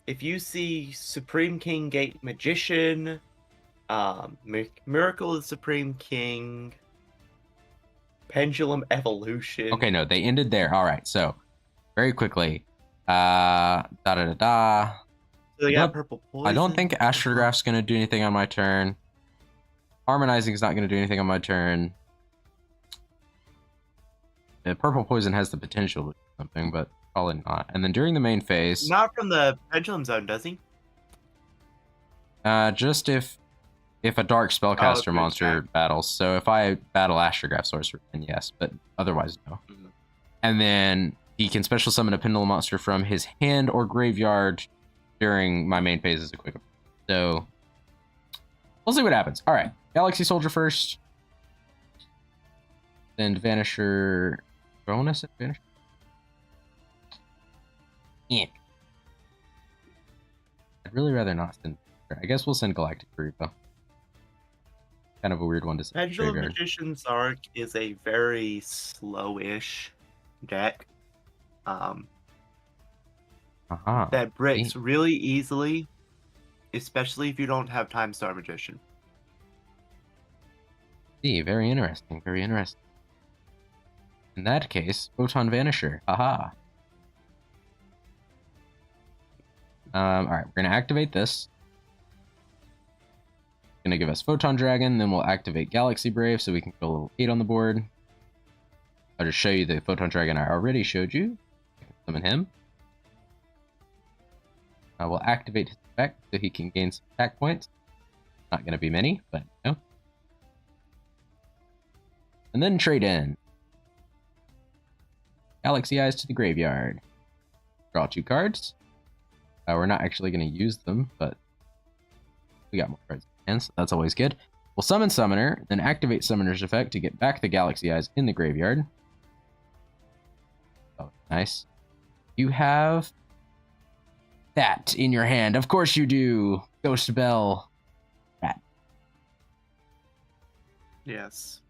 If you see Supreme King Gate Magician, Miracle of the Supreme King, Pendulum Evolution. Okay, no, they ended there. All right, so very quickly. So they got Purple Poison. I don't think Astrograph's going to do anything on my turn. Harmonizing is not going to do anything on my turn. Purple Poison has the potential to do something, but probably not. And then during the main phase... Not from the Pendulum Zone, does he? Just if a Dark Spellcaster monster battles. So if I battle Astrograph Sorcerer, then yes, but otherwise no. Mm-hmm. And then he can special summon a Pendulum monster from his hand or graveyard during my main phase as a quick. So we'll see what happens. All right, Galaxy Soldier first. Then Vanisher. Do I want to send Vanisher? Yeah. I'd really rather not send. I guess we'll send Galactic Reaper. Kind of a weird one to send. Pendulum Magician Zark is a very slowish deck. That breaks really easily, especially if you don't have Time Star Magician. See, very interesting, very interesting. In that case, Photon Vanisher. Haha. Alright, we're gonna activate this. Gonna give us Photon Dragon, then we'll activate Galaxy Brave so we can put a little 8 on the board. I'll just show you the Photon Dragon I already showed you. Summon him. I will activate his effect so he can gain some attack points. Not going to be many, but no. And then trade in. Galaxy Eyes to the graveyard. Draw 2 cards. We're not actually going to use them, but we got more cards in hand, so that's always good. We'll summon Summoner, then activate Summoner's effect to get back the Galaxy Eyes in the graveyard. Oh, nice. You have that in your hand. Of course you do. Ghost Bell. That. Yes.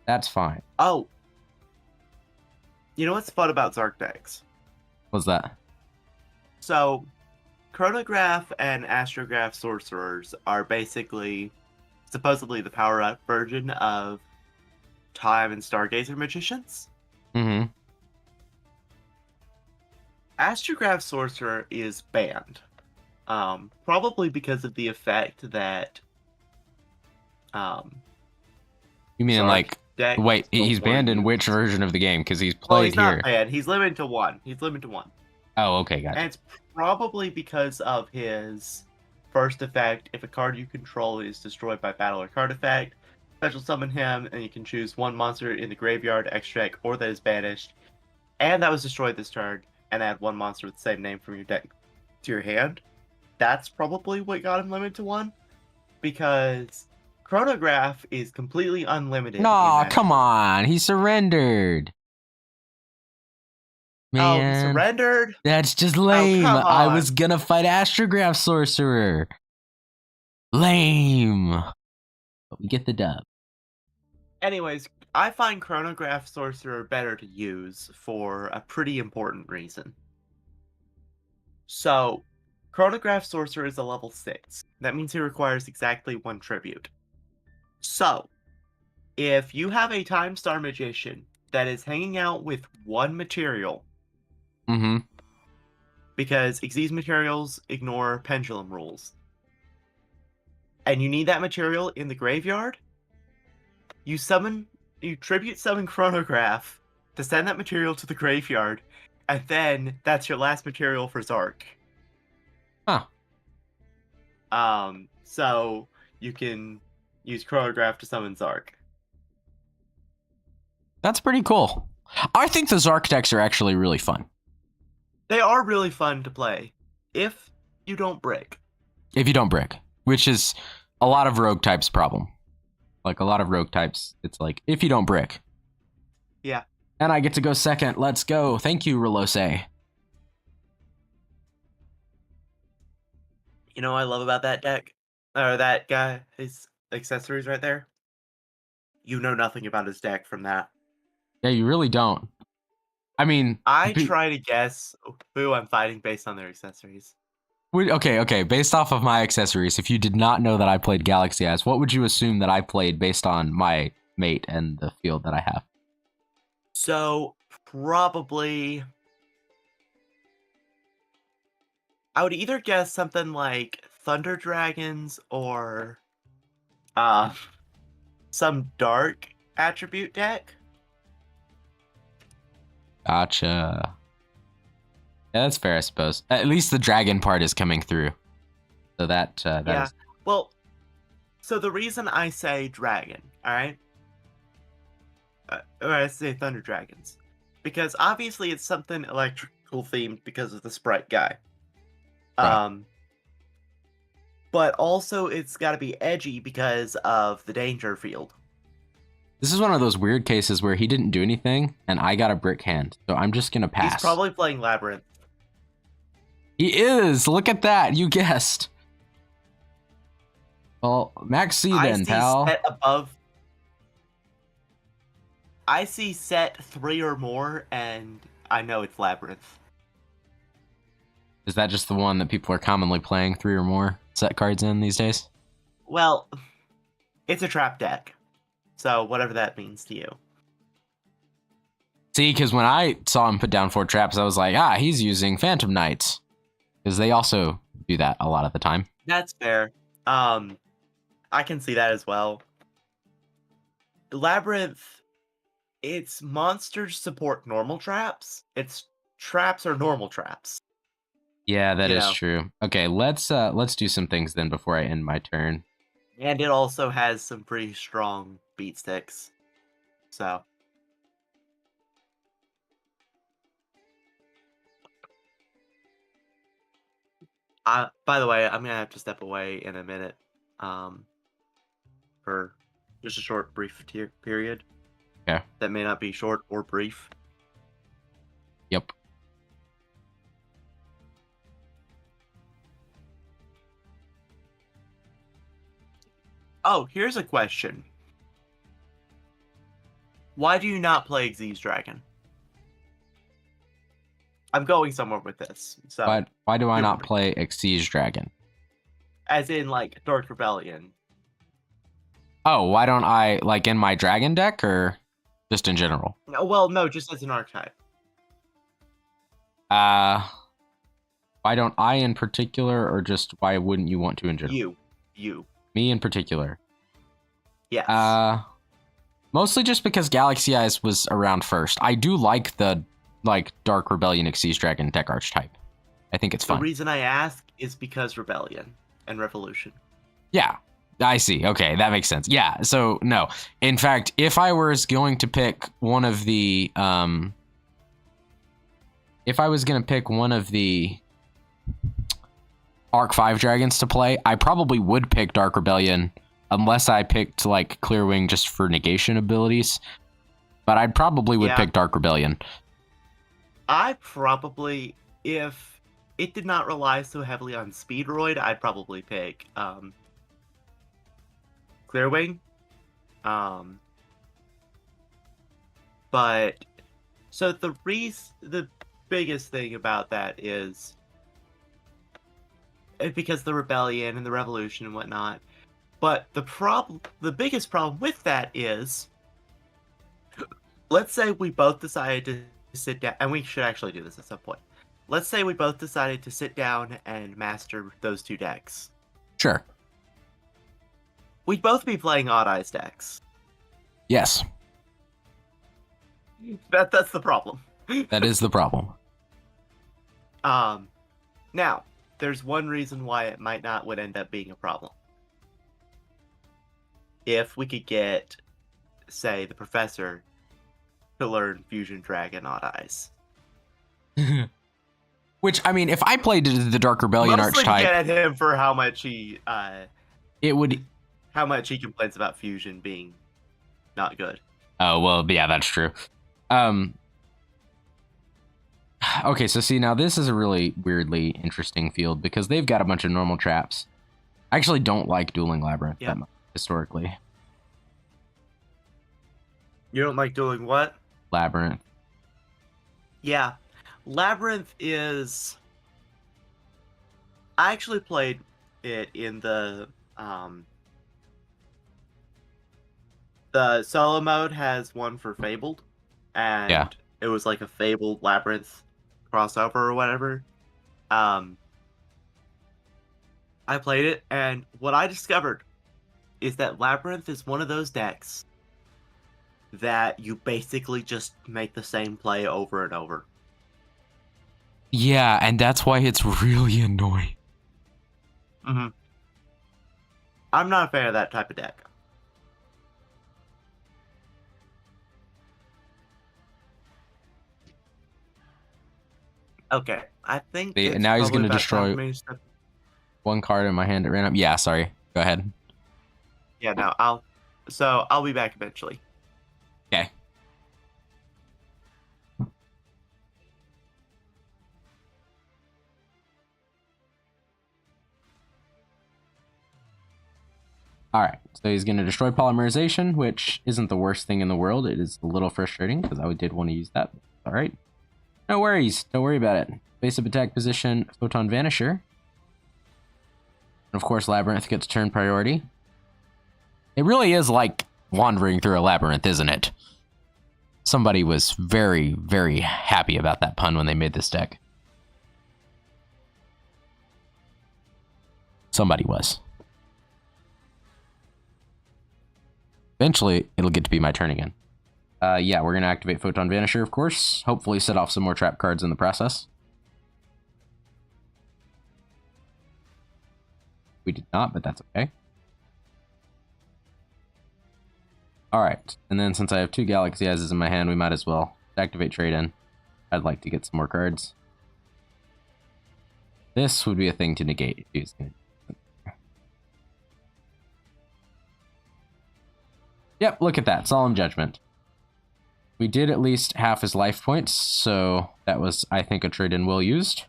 That's fine. Oh. You know what's fun about Zark decks? What's that? So, Chronograph and Astrograph Sorcerers are basically, supposedly the power-up version of Time and Stargazer Magicians. Mm-hmm. Astrograph Sorcerer is banned. Probably because of the effect that... you mean like... Wait, he's banned in which version of the game? Because he's played here. Well, he's not banned. He's limited to 1. He's limited to 1. Oh, okay, got it. And it's probably because of his first effect. If a card you control is destroyed by battle or card effect, special summon him, and you can choose 1 monster in the graveyard, extract, or that is banished, and that was destroyed this turn, and add 1 monster with the same name from your deck to your hand. That's probably what got him limited to 1, because Chronograph is completely unlimited. No, come on. He surrendered. Man, oh, he surrendered? That's just lame. Oh, I was gonna fight Astrograph Sorcerer. Lame. But we get the dub. Anyways, I find Chronograph Sorcerer better to use for a pretty important reason. So, Chronograph Sorcerer is a level 6. That means he requires exactly 1 tribute. So, if you have a Time Star Magician that is hanging out with 1 material, because Xyz materials ignore pendulum rules, and you need that material in the graveyard, you tribute summon Chronograph to send that material to the graveyard, and then that's your last material for Zark. Huh. So you can use Chronograph to summon Zark. That's pretty cool. I think the Zark decks are actually really fun. They are really fun to play if you don't brick. If you don't brick, which is a lot of rogue types' problem. Like a lot of rogue types, it's like, if you don't brick. Yeah. And I get to go second. Let's go. Thank you, Relose. You know what I love about that deck? Or that guy, his accessories right there? You know nothing about his deck from that. Yeah, you really don't. I mean... I try to guess who I'm fighting based on their accessories. Okay. Based off of my accessories, if you did not know that I played Galaxy Eyes, what would you assume that I played based on my mate and the field that I have? So, probably... I would either guess something like Thunder Dragons or some dark attribute deck. Gotcha. Yeah, that's fair, I suppose. At least the dragon part is coming through. So that yeah. is... Well, so the reason I say dragon, alright? Or I say Thunder Dragons. Because obviously it's something electrical themed because of the sprite guy. Right. But also it's got to be edgy because of the danger field. This is one of those weird cases where he didn't do anything, and I got a brick hand, so I'm just gonna pass. He's probably playing Labyrinth. He is! Look at that! You guessed! Well, Max C then, pal. Set above... I see set 3 or more, and I know it's Labyrinth. Is that just the one that people are commonly playing 3 or more set cards in these days? Well, it's a trap deck. So, whatever that means to you. See, because when I saw him put down 4 traps, I was like, he's using Phantom Knights. Because they also do that a lot of the time. That's fair. I can see that as well. Labyrinth, its monsters support normal traps. Its traps are normal traps. Yeah, that is true. Okay, let's do some things then before I end my turn. And it also has some pretty strong beat sticks. So. By the way, I'm going to have to step away in a minute. For just a short, brief period. Okay. That may not be short or brief. Yep. Oh, here's a question. Why do you not play Xyz Dragon? I'm going somewhere with this. So why do I not play Xyz Dragon? As in, like, Dark Rebellion. Oh, why don't I, like, in my dragon deck, or just in general? No, well, no, just as an archetype. Why don't I in particular, or just why wouldn't you want to in general? You. Me in particular. Yes. Mostly just because Galaxy Eyes was around first. I do like the Dark Rebellion Xyz Dragon deck archetype. I think it's fun. The reason I ask is because Rebellion and Revolution. Yeah, I see. Okay, that makes sense. Yeah, so no. In fact, if I was going to pick one of the Arc 5 dragons to play, I probably would pick Dark Rebellion unless I picked like Clearwing just for negation abilities. But I probably would pick Dark Rebellion. I probably, if it did not rely so heavily on Speedroid, I'd probably pick Clearwing. But so the biggest thing about that is because the Rebellion and the Revolution and whatnot. But the biggest problem with that is, let's say we both decided to sit down, and we should actually do this at some point. Let's say we both decided to sit down and master those 2 decks. Sure. We'd both be playing Odd Eyes decks. Yes. That's the problem. That is the problem. Now, there's one reason why it might not would end up being a problem. If we could get, say, the professor to learn Fusion Dragon on Ice. Which, I mean, if I played the Dark Rebellion Mostly archetype, get at him for how much he how much he complains about Fusion being not good. Oh, well, yeah, that's true. Okay, so see, now this is a really weirdly interesting field because they've got a bunch of normal traps. I actually don't like Dueling Labyrinth that much, historically. You don't like Dueling what? Labyrinth. Yeah. Labyrinth is... I actually played it in the solo mode has one for Fabled, and it was like a Fabled Labyrinth crossover or whatever. I played it, and what I discovered is that Labyrinth is one of those decks that you basically just make the same play over and over. Yeah, and that's why it's really annoying. Mm-hmm. I'm not a fan of that type of deck. Okay, I think now he's going to destroy one card in my hand at random. Yeah, sorry. Go ahead. Yeah, no, I'll be back eventually. Okay. All right, so he's going to destroy polymerization, which isn't the worst thing in the world. It is a little frustrating because I did want to use that. All right. No worries. Don't worry about it. Base of attack position, Photon Vanisher. And of course, Labyrinth gets turn priority. It really is like wandering through a labyrinth, isn't it? Somebody was very, very happy about that pun when they made this deck. Somebody was. Eventually, it'll get to be my turn again. Yeah, we're going to activate Photon Vanisher, of course. Hopefully set off some more trap cards in the process. We did not, but that's okay. Alright, and then since I have 2 Galaxy Eyes in my hand, we might as well activate Trade-In. I'd like to get some more cards. This would be a thing to negate if he was going to... Yep, look at that. Solemn Judgment. We did at least half his life points, so that was, I think, a trade-in well used.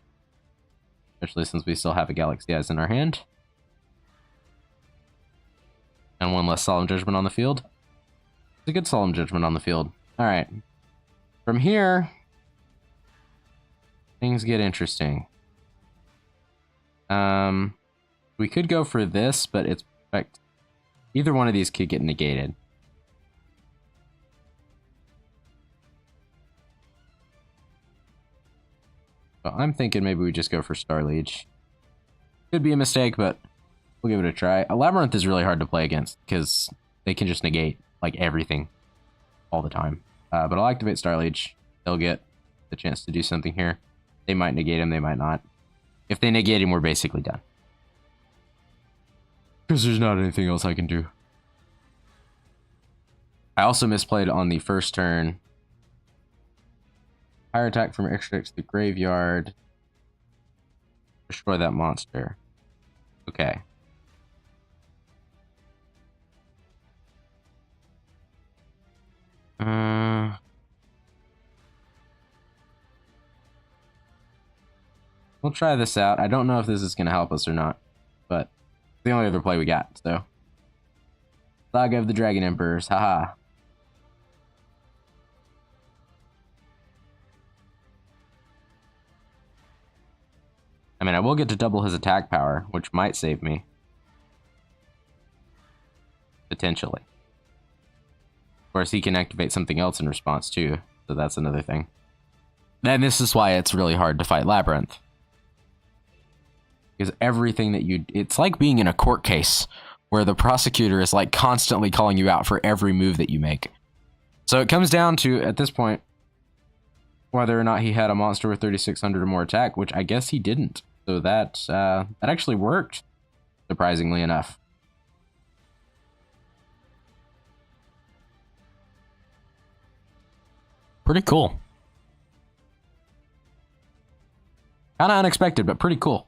Especially since we still have a Galaxy Eyes in our hand. And one less Solemn Judgment on the field. It's a good Solemn Judgment on the field. Alright. From here, things get interesting. We could go for this, but it's... Either one of these could get negated. So I'm thinking maybe we just go for Star Liege. Could be a mistake, but we'll give it a try. A Labyrinth is really hard to play against because they can just negate like everything all the time. But I'll activate Star Liege. They'll get the chance to do something here. They might negate him, they might not. If they negate him, we're basically done. Because there's not anything else I can do. I also misplayed on the first turn. Fire attack from extra to the graveyard. Destroy that monster. Okay. We'll try this out. I don't know if this is going to help us or not, but it's the only other play we got, so. Saga of the Dragon Emperors, haha. I mean, I will get to double his attack power, which might save me. Potentially. Of course, he can activate something else in response, too. So that's another thing. And this is why it's really hard to fight Labyrinth. Because everything that you... It's like being in a court case, where the prosecutor is like constantly calling you out for every move that you make. So it comes down to, at this point, whether or not he had a monster with 3,600 or more attack, which I guess he didn't. So that actually worked, surprisingly enough. Pretty cool. Kind of unexpected, but pretty cool.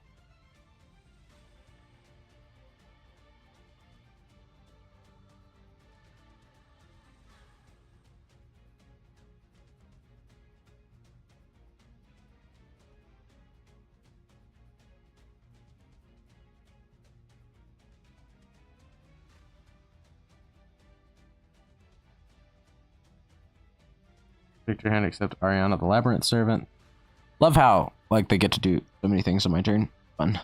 Pick your hand except Ariana the Labyrinth Servant. Love how, like, they get to do so many things on my turn. Fun.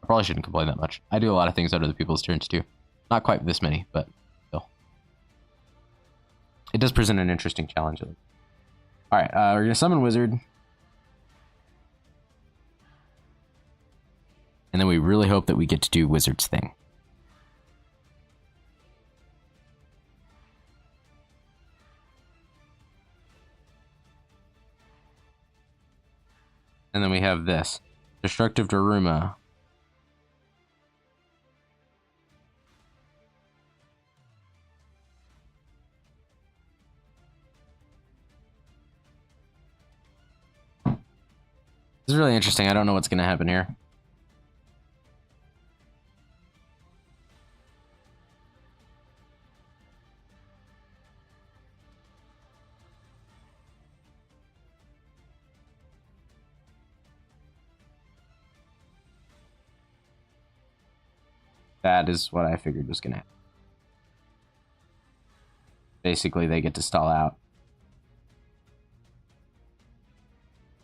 I probably shouldn't complain that much. I do a lot of things out of the people's turns too. Not quite this many, but still. It does present an interesting challenge. Alright, we're going to summon Wizard. And then we really hope that we get to do Wizard's thing. And then we have this. Destructive Daruma. This is really interesting. I don't know what's going to happen here. That is what I figured was going to happen. Basically, they get to stall out.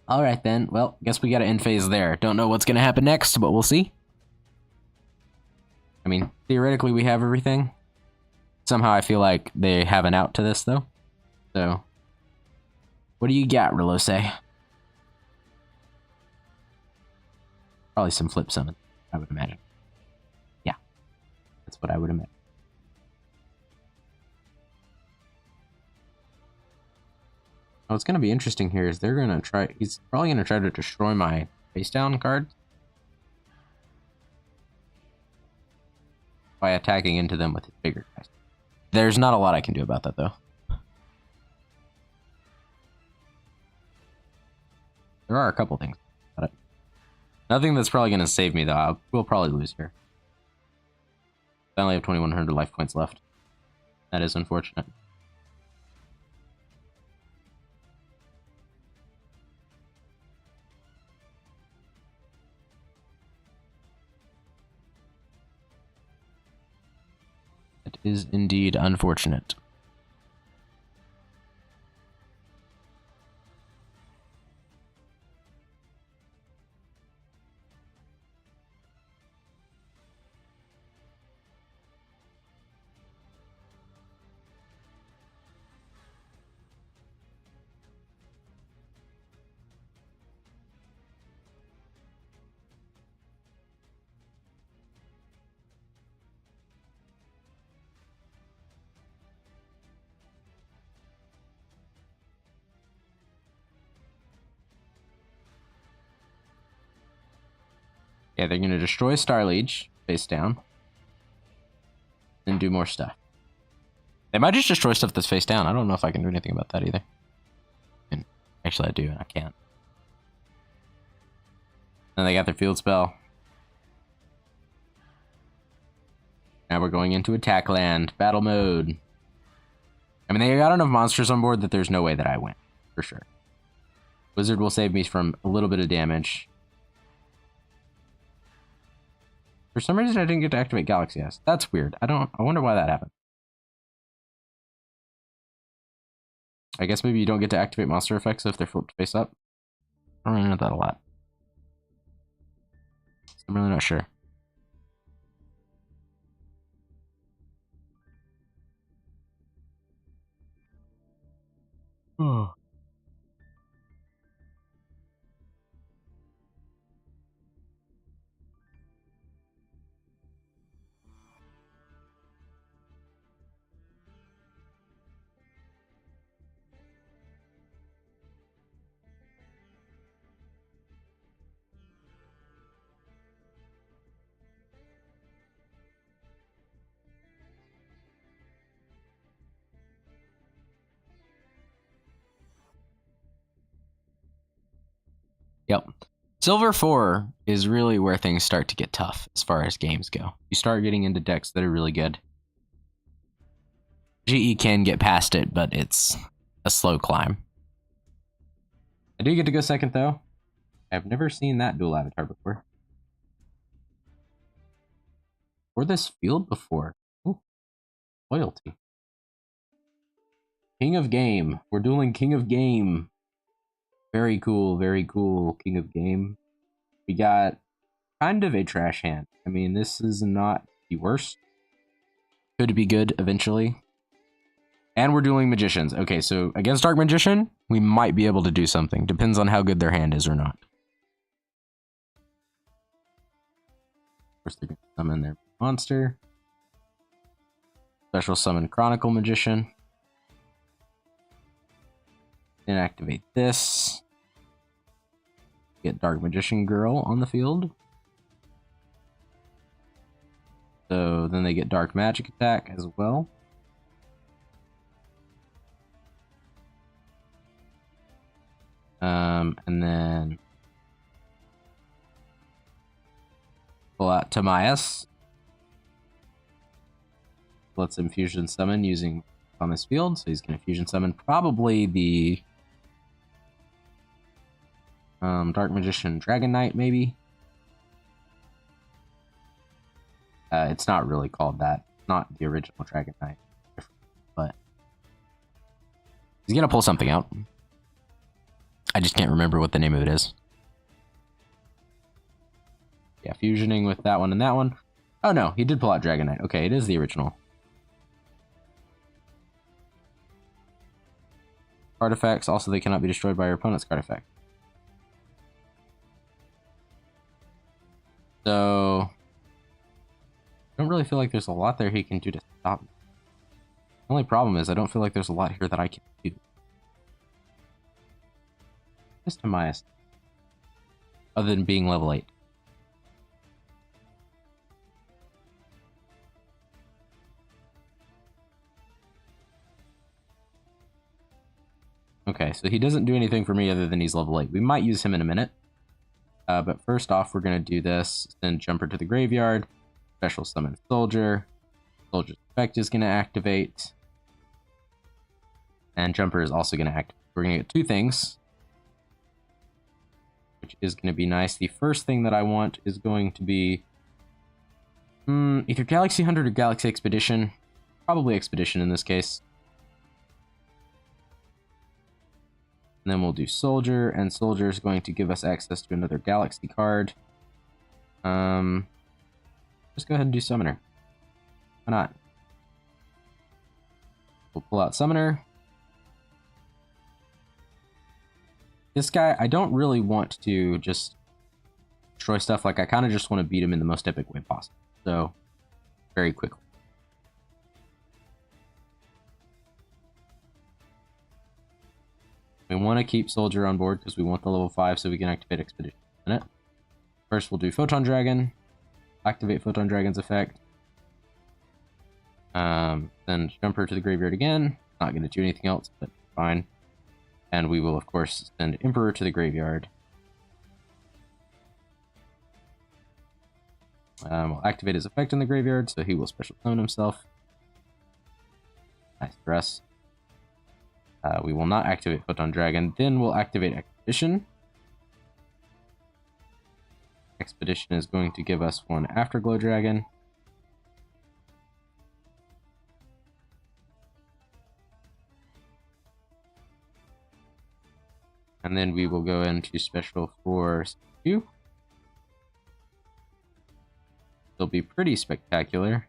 Alright then, well, guess we gotta end phase there. Don't know what's gonna happen next, but we'll see. I mean, theoretically we have everything. Somehow I feel like they have an out to this, though. So, what do you got, Relose? Probably some flip summon, I would imagine. Yeah, that's what I would imagine. What's going to be interesting here is they're going to try... He's probably going to try to destroy my face-down card by attacking into them with his bigger guys. There's not a lot I can do about that, though. There are a couple things about it. Nothing that's probably going to save me, though. We'll probably lose here. I only have 2,100 life points left. That is unfortunate. It is indeed unfortunate. Yeah, they're going to destroy Starliege, face down, and do more stuff. They might just destroy stuff that's face down. I don't know if I can do anything about that either. And actually, I do, and I can't. Then they got their field spell. Now we're going into attack land, battle mode. I mean, they got enough monsters on board that there's no way that I win, for sure. Wizard will save me from a little bit of damage. For some reason, I didn't get to activate Galaxy Eyes. That's weird. I wonder why that happened. I guess maybe you don't get to activate monster effects if they're flipped face up. I don't really know that a lot. I'm really not sure. Oh. Yep. Silver 4 is really where things start to get tough as far as games go. You start getting into decks that are really good. GE can get past it, but it's a slow climb. I do get to go second, though. I've never seen that dual avatar before. Or this field before. Ooh, loyalty. King of Game. We're dueling King of Game. Very cool, King of Game. We got kind of a trash hand. I mean, this is not the worst. Could be good eventually. And we're dueling Magicians. Okay, so against Dark Magician, we might be able to do something. Depends on how good their hand is or not. Of course, they're going to summon their monster. Special summon Chronicle Magician. Then activate this. Get Dark Magician Girl on the field. So then they get Dark Magic attack as well. And then pull out Tamias. Let's him fusion summon using on this field, so he's going to fusion summon probably the Dark Magician Dragon Knight, maybe. It's not really called that. Not the original Dragon Knight, but he's going to pull something out. I just can't remember what the name of it is. Yeah, fusioning with that one and that one. Oh no, he did pull out Dragon Knight. Okay, it is the original. Artifacts, also they cannot be destroyed by your opponent's card effect. So, I don't really feel like there's a lot there he can do to stop me. The only problem is I don't feel like there's a lot here that I can do. Just Tamias. Other than being level 8. Okay, so he doesn't do anything for me other than he's level 8. We might use him in a minute. But first off, we're going to do this. Send Jumper to the graveyard. Special summon Soldier. Soldier's effect is going to activate. And Jumper is also going to activate. We're going to get two things, which is going to be nice. The first thing that I want is going to be either Galaxy Hunter or Galaxy Expedition. Probably Expedition in this case. And then we'll do Soldier, and Soldier is going to give us access to another Galaxy card. Just go ahead and do Summoner. Why not? We'll pull out Summoner. This guy, I don't really want to just destroy stuff. Like, I kind of just want to beat him in the most epic way possible. So, very quickly. We want to keep Soldier on board because we want the level 5 so we can activate Expedition in it. First, we'll do Photon Dragon. Activate Photon Dragon's effect. Then Jumper to the graveyard again. Not going to do anything else, but fine. And we will, of course, send Emperor to the graveyard. We'll activate his effect in the graveyard, so he will special summon himself. Nice for us. We will not activate Photon Dragon. Then we'll activate Expedition. Expedition is going to give us one Afterglow Dragon. And then we will go into special for you. They'll be pretty spectacular.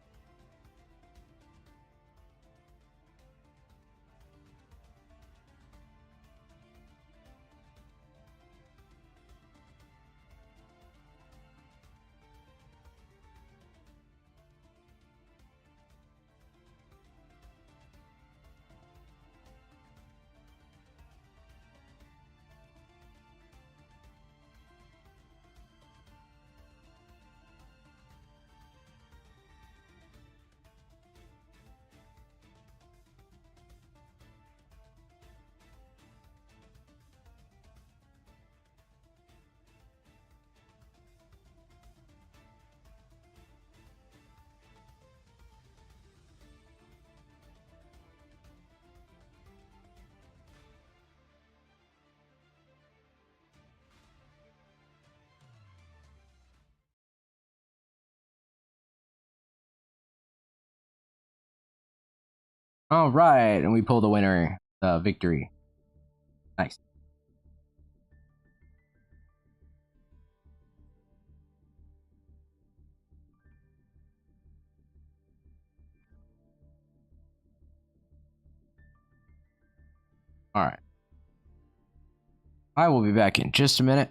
All right, and we pull the winner, victory. Nice. All right. I will be back in just a minute.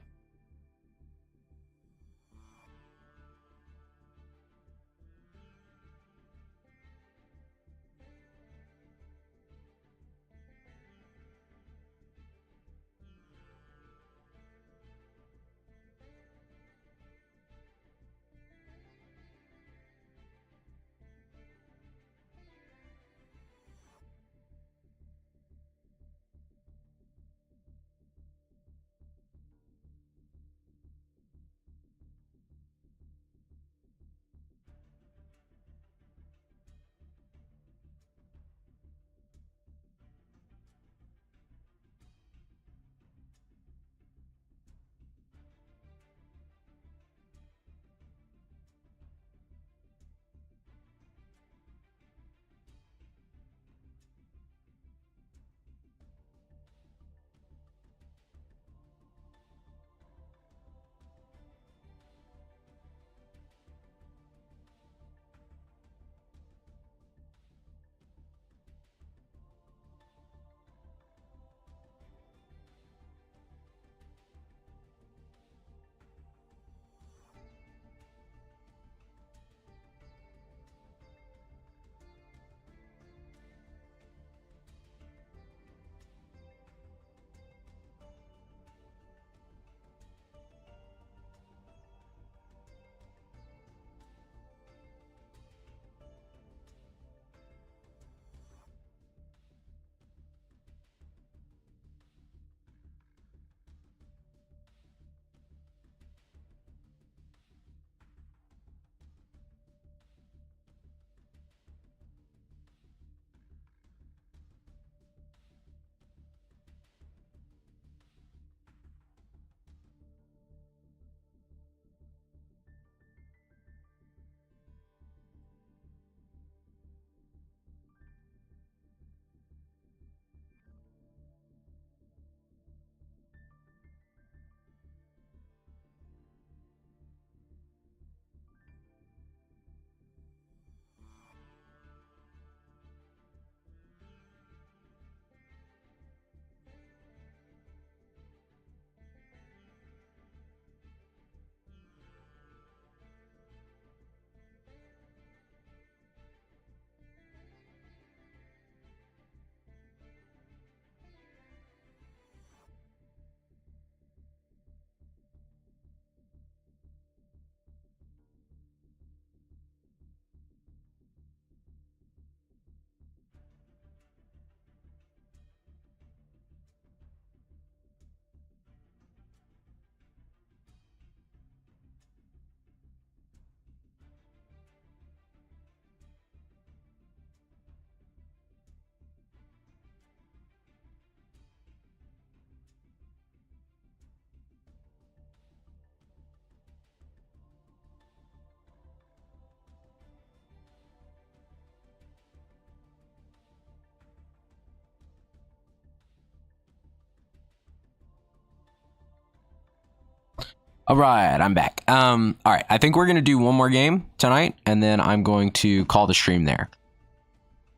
All right, I'm back. All right, I think we're gonna do one more game tonight, and then I'm going to call the stream there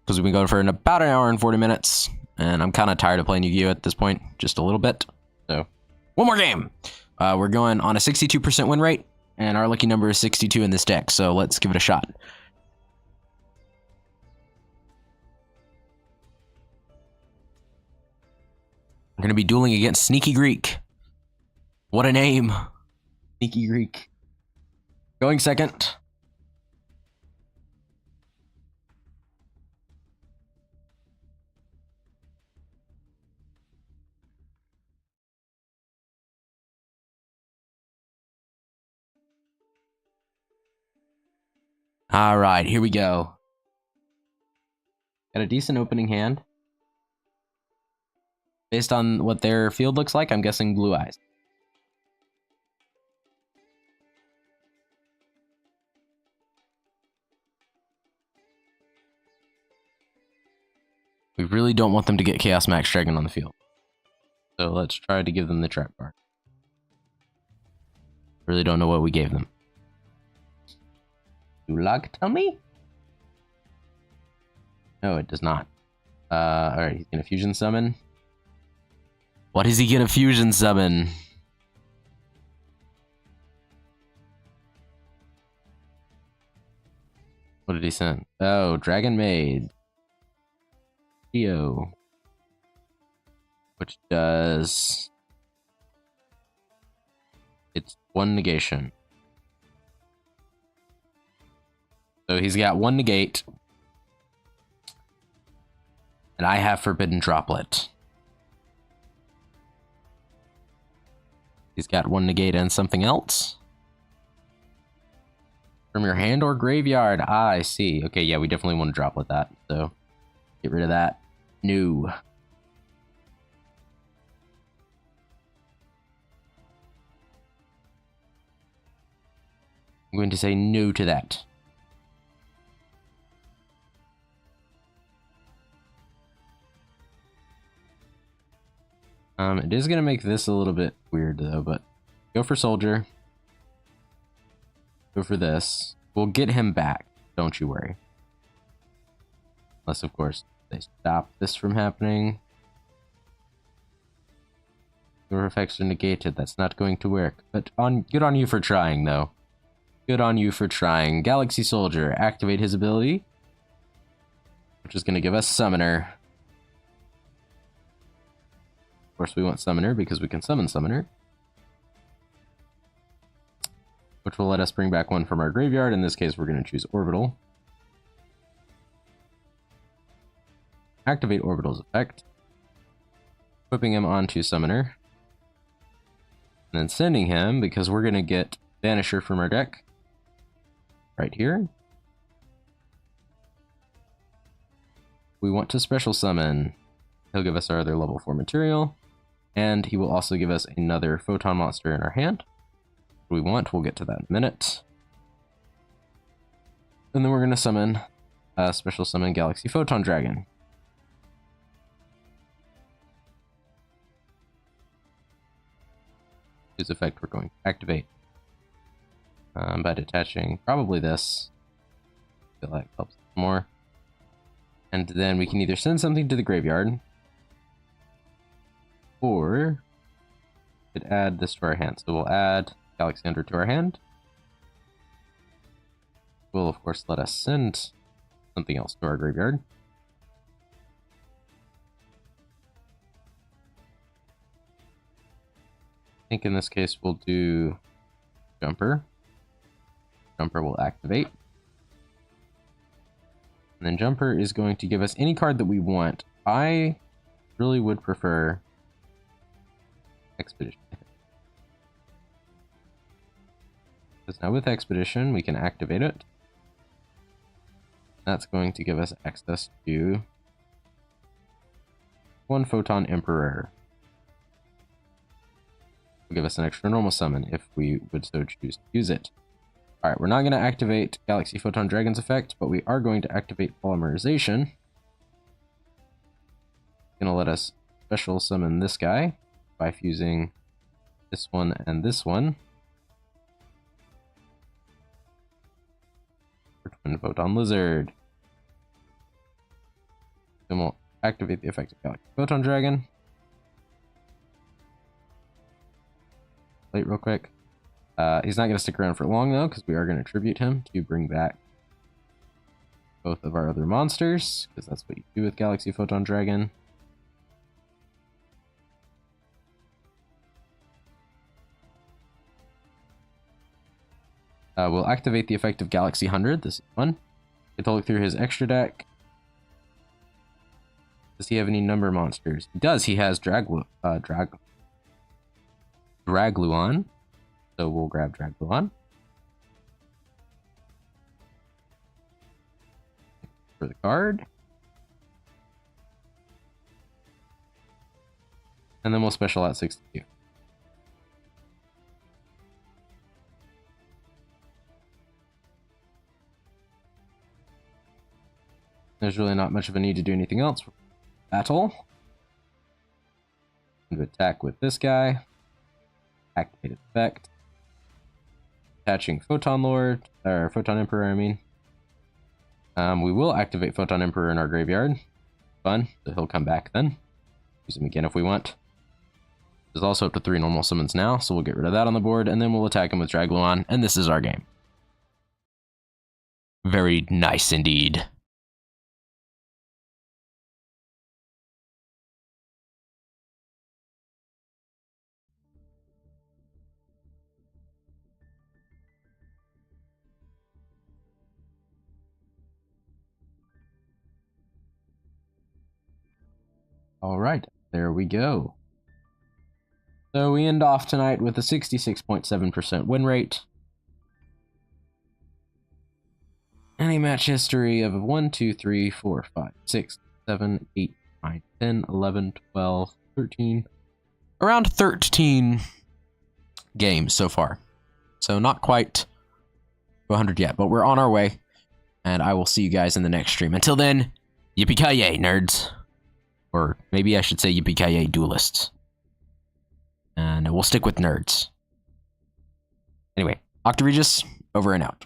because we've been going for about an hour and 40 minutes, and I'm kind of tired of playing Yu-Gi-Oh at this point, just a little bit. So, one more game. We're going on a 62% win rate, and our lucky number is 62 in this deck. So let's give it a shot. We're gonna be dueling against Sneaky Greek. What a name! Sneaky Greek. Going second. All right, here we go. Got a decent opening hand. Based on what their field looks like, I'm guessing Blue Eyes. We really don't want them to get Chaos Max Dragon on the field. So let's try to give them the trap card. Really don't know what we gave them. Gulag Tummy? No, it does not. Alright, he's gonna fusion summon. What is he gonna fusion summon? What did he send? Oh, Dragon Maid. Yugioh. Which does... It's 1 negation. So he's got 1 negate. And I have Forbidden Droplet. He's got 1 negate and something else. From your hand or graveyard. Ah, I see. Okay, yeah, we definitely want to droplet that. So, get rid of that. No. I'm going to say no to that. It is going to make this a little bit weird, though, but go for Soldier. Go for this. We'll get him back. Don't you worry. Unless, of course, they stop this from happening. Your effects are negated. That's not going to work. But good on you for trying, though. Good on you for trying. Galaxy Soldier. Activate his ability. Which is going to give us Summoner. Of course, we want Summoner because we can summon Summoner. Which will let us bring back 1 from our graveyard. In this case, we're going to choose Orbital. Activate Orbital's effect. Equipping him onto Summoner. And then sending him, because we're going to get Vanisher from our deck. Right here. We want to special summon. He'll give us our other level 4 material. And he will also give us another Photon monster in our hand. We want, we'll get to that in a minute. And then we're going to summon special summon Galaxy Photon Dragon. Whose effect we're going to activate by detaching probably this. I feel like helps more. And then we can either send something to the graveyard, or we could add this to our hand. So we'll add Alexander to our hand. Will of course let us send something else to our graveyard. I think in this case we'll do Jumper. Jumper will activate. And then Jumper is going to give us any card that we want. I really would prefer Expedition. Because now with Expedition, we can activate it. That's going to give us access to 1 Photon Emperor. Will give us an extra normal summon if we would so choose to use it. Alright, we're not going to activate Galaxy Photon Dragon's effect, but we are going to activate Polymerization. It's going to let us special summon this guy by fusing this one and this one. Twin Photon Lizard. Then we'll activate the effect of Galaxy Photon Dragon. Wait real quick. He's not going to stick around for long though, because we are going to tribute him to bring back both of our other monsters, because that's what you do with Galaxy Photon Dragon. We'll activate the effect of Galaxy 100. This is fun. Get to look through his extra deck. Does he have any number monsters? He does. He has Dragluon. So we'll grab Dragluon. For the card. And then we'll special out 62. There's really not much of a need to do anything else. battle. I'm going to attack with this guy. Activate effect. Attaching Photon Lord, or Photon Emperor, I mean. We will activate Photon Emperor in our graveyard. Fun, so he'll come back then. Use him again if we want. There's also up to 3 normal summons now, so we'll get rid of that on the board, and then we'll attack him with Dragluon, and this is our game. Very nice indeed. All right, there we go. So we end off tonight with a 66.7% win rate. Any match history of 1, 2, 3, 4, 5, 6, 7, 8, 9, 10, 11, 12, 13. Around 13 games so far. So not quite 100 yet, but we're on our way. And I will see you guys in the next stream. Until then, yippee-ki-yay, nerds. Or maybe I should say yippee-ki-yay, duelists. And we'll stick with nerds. Anyway, Octaregis, over and out.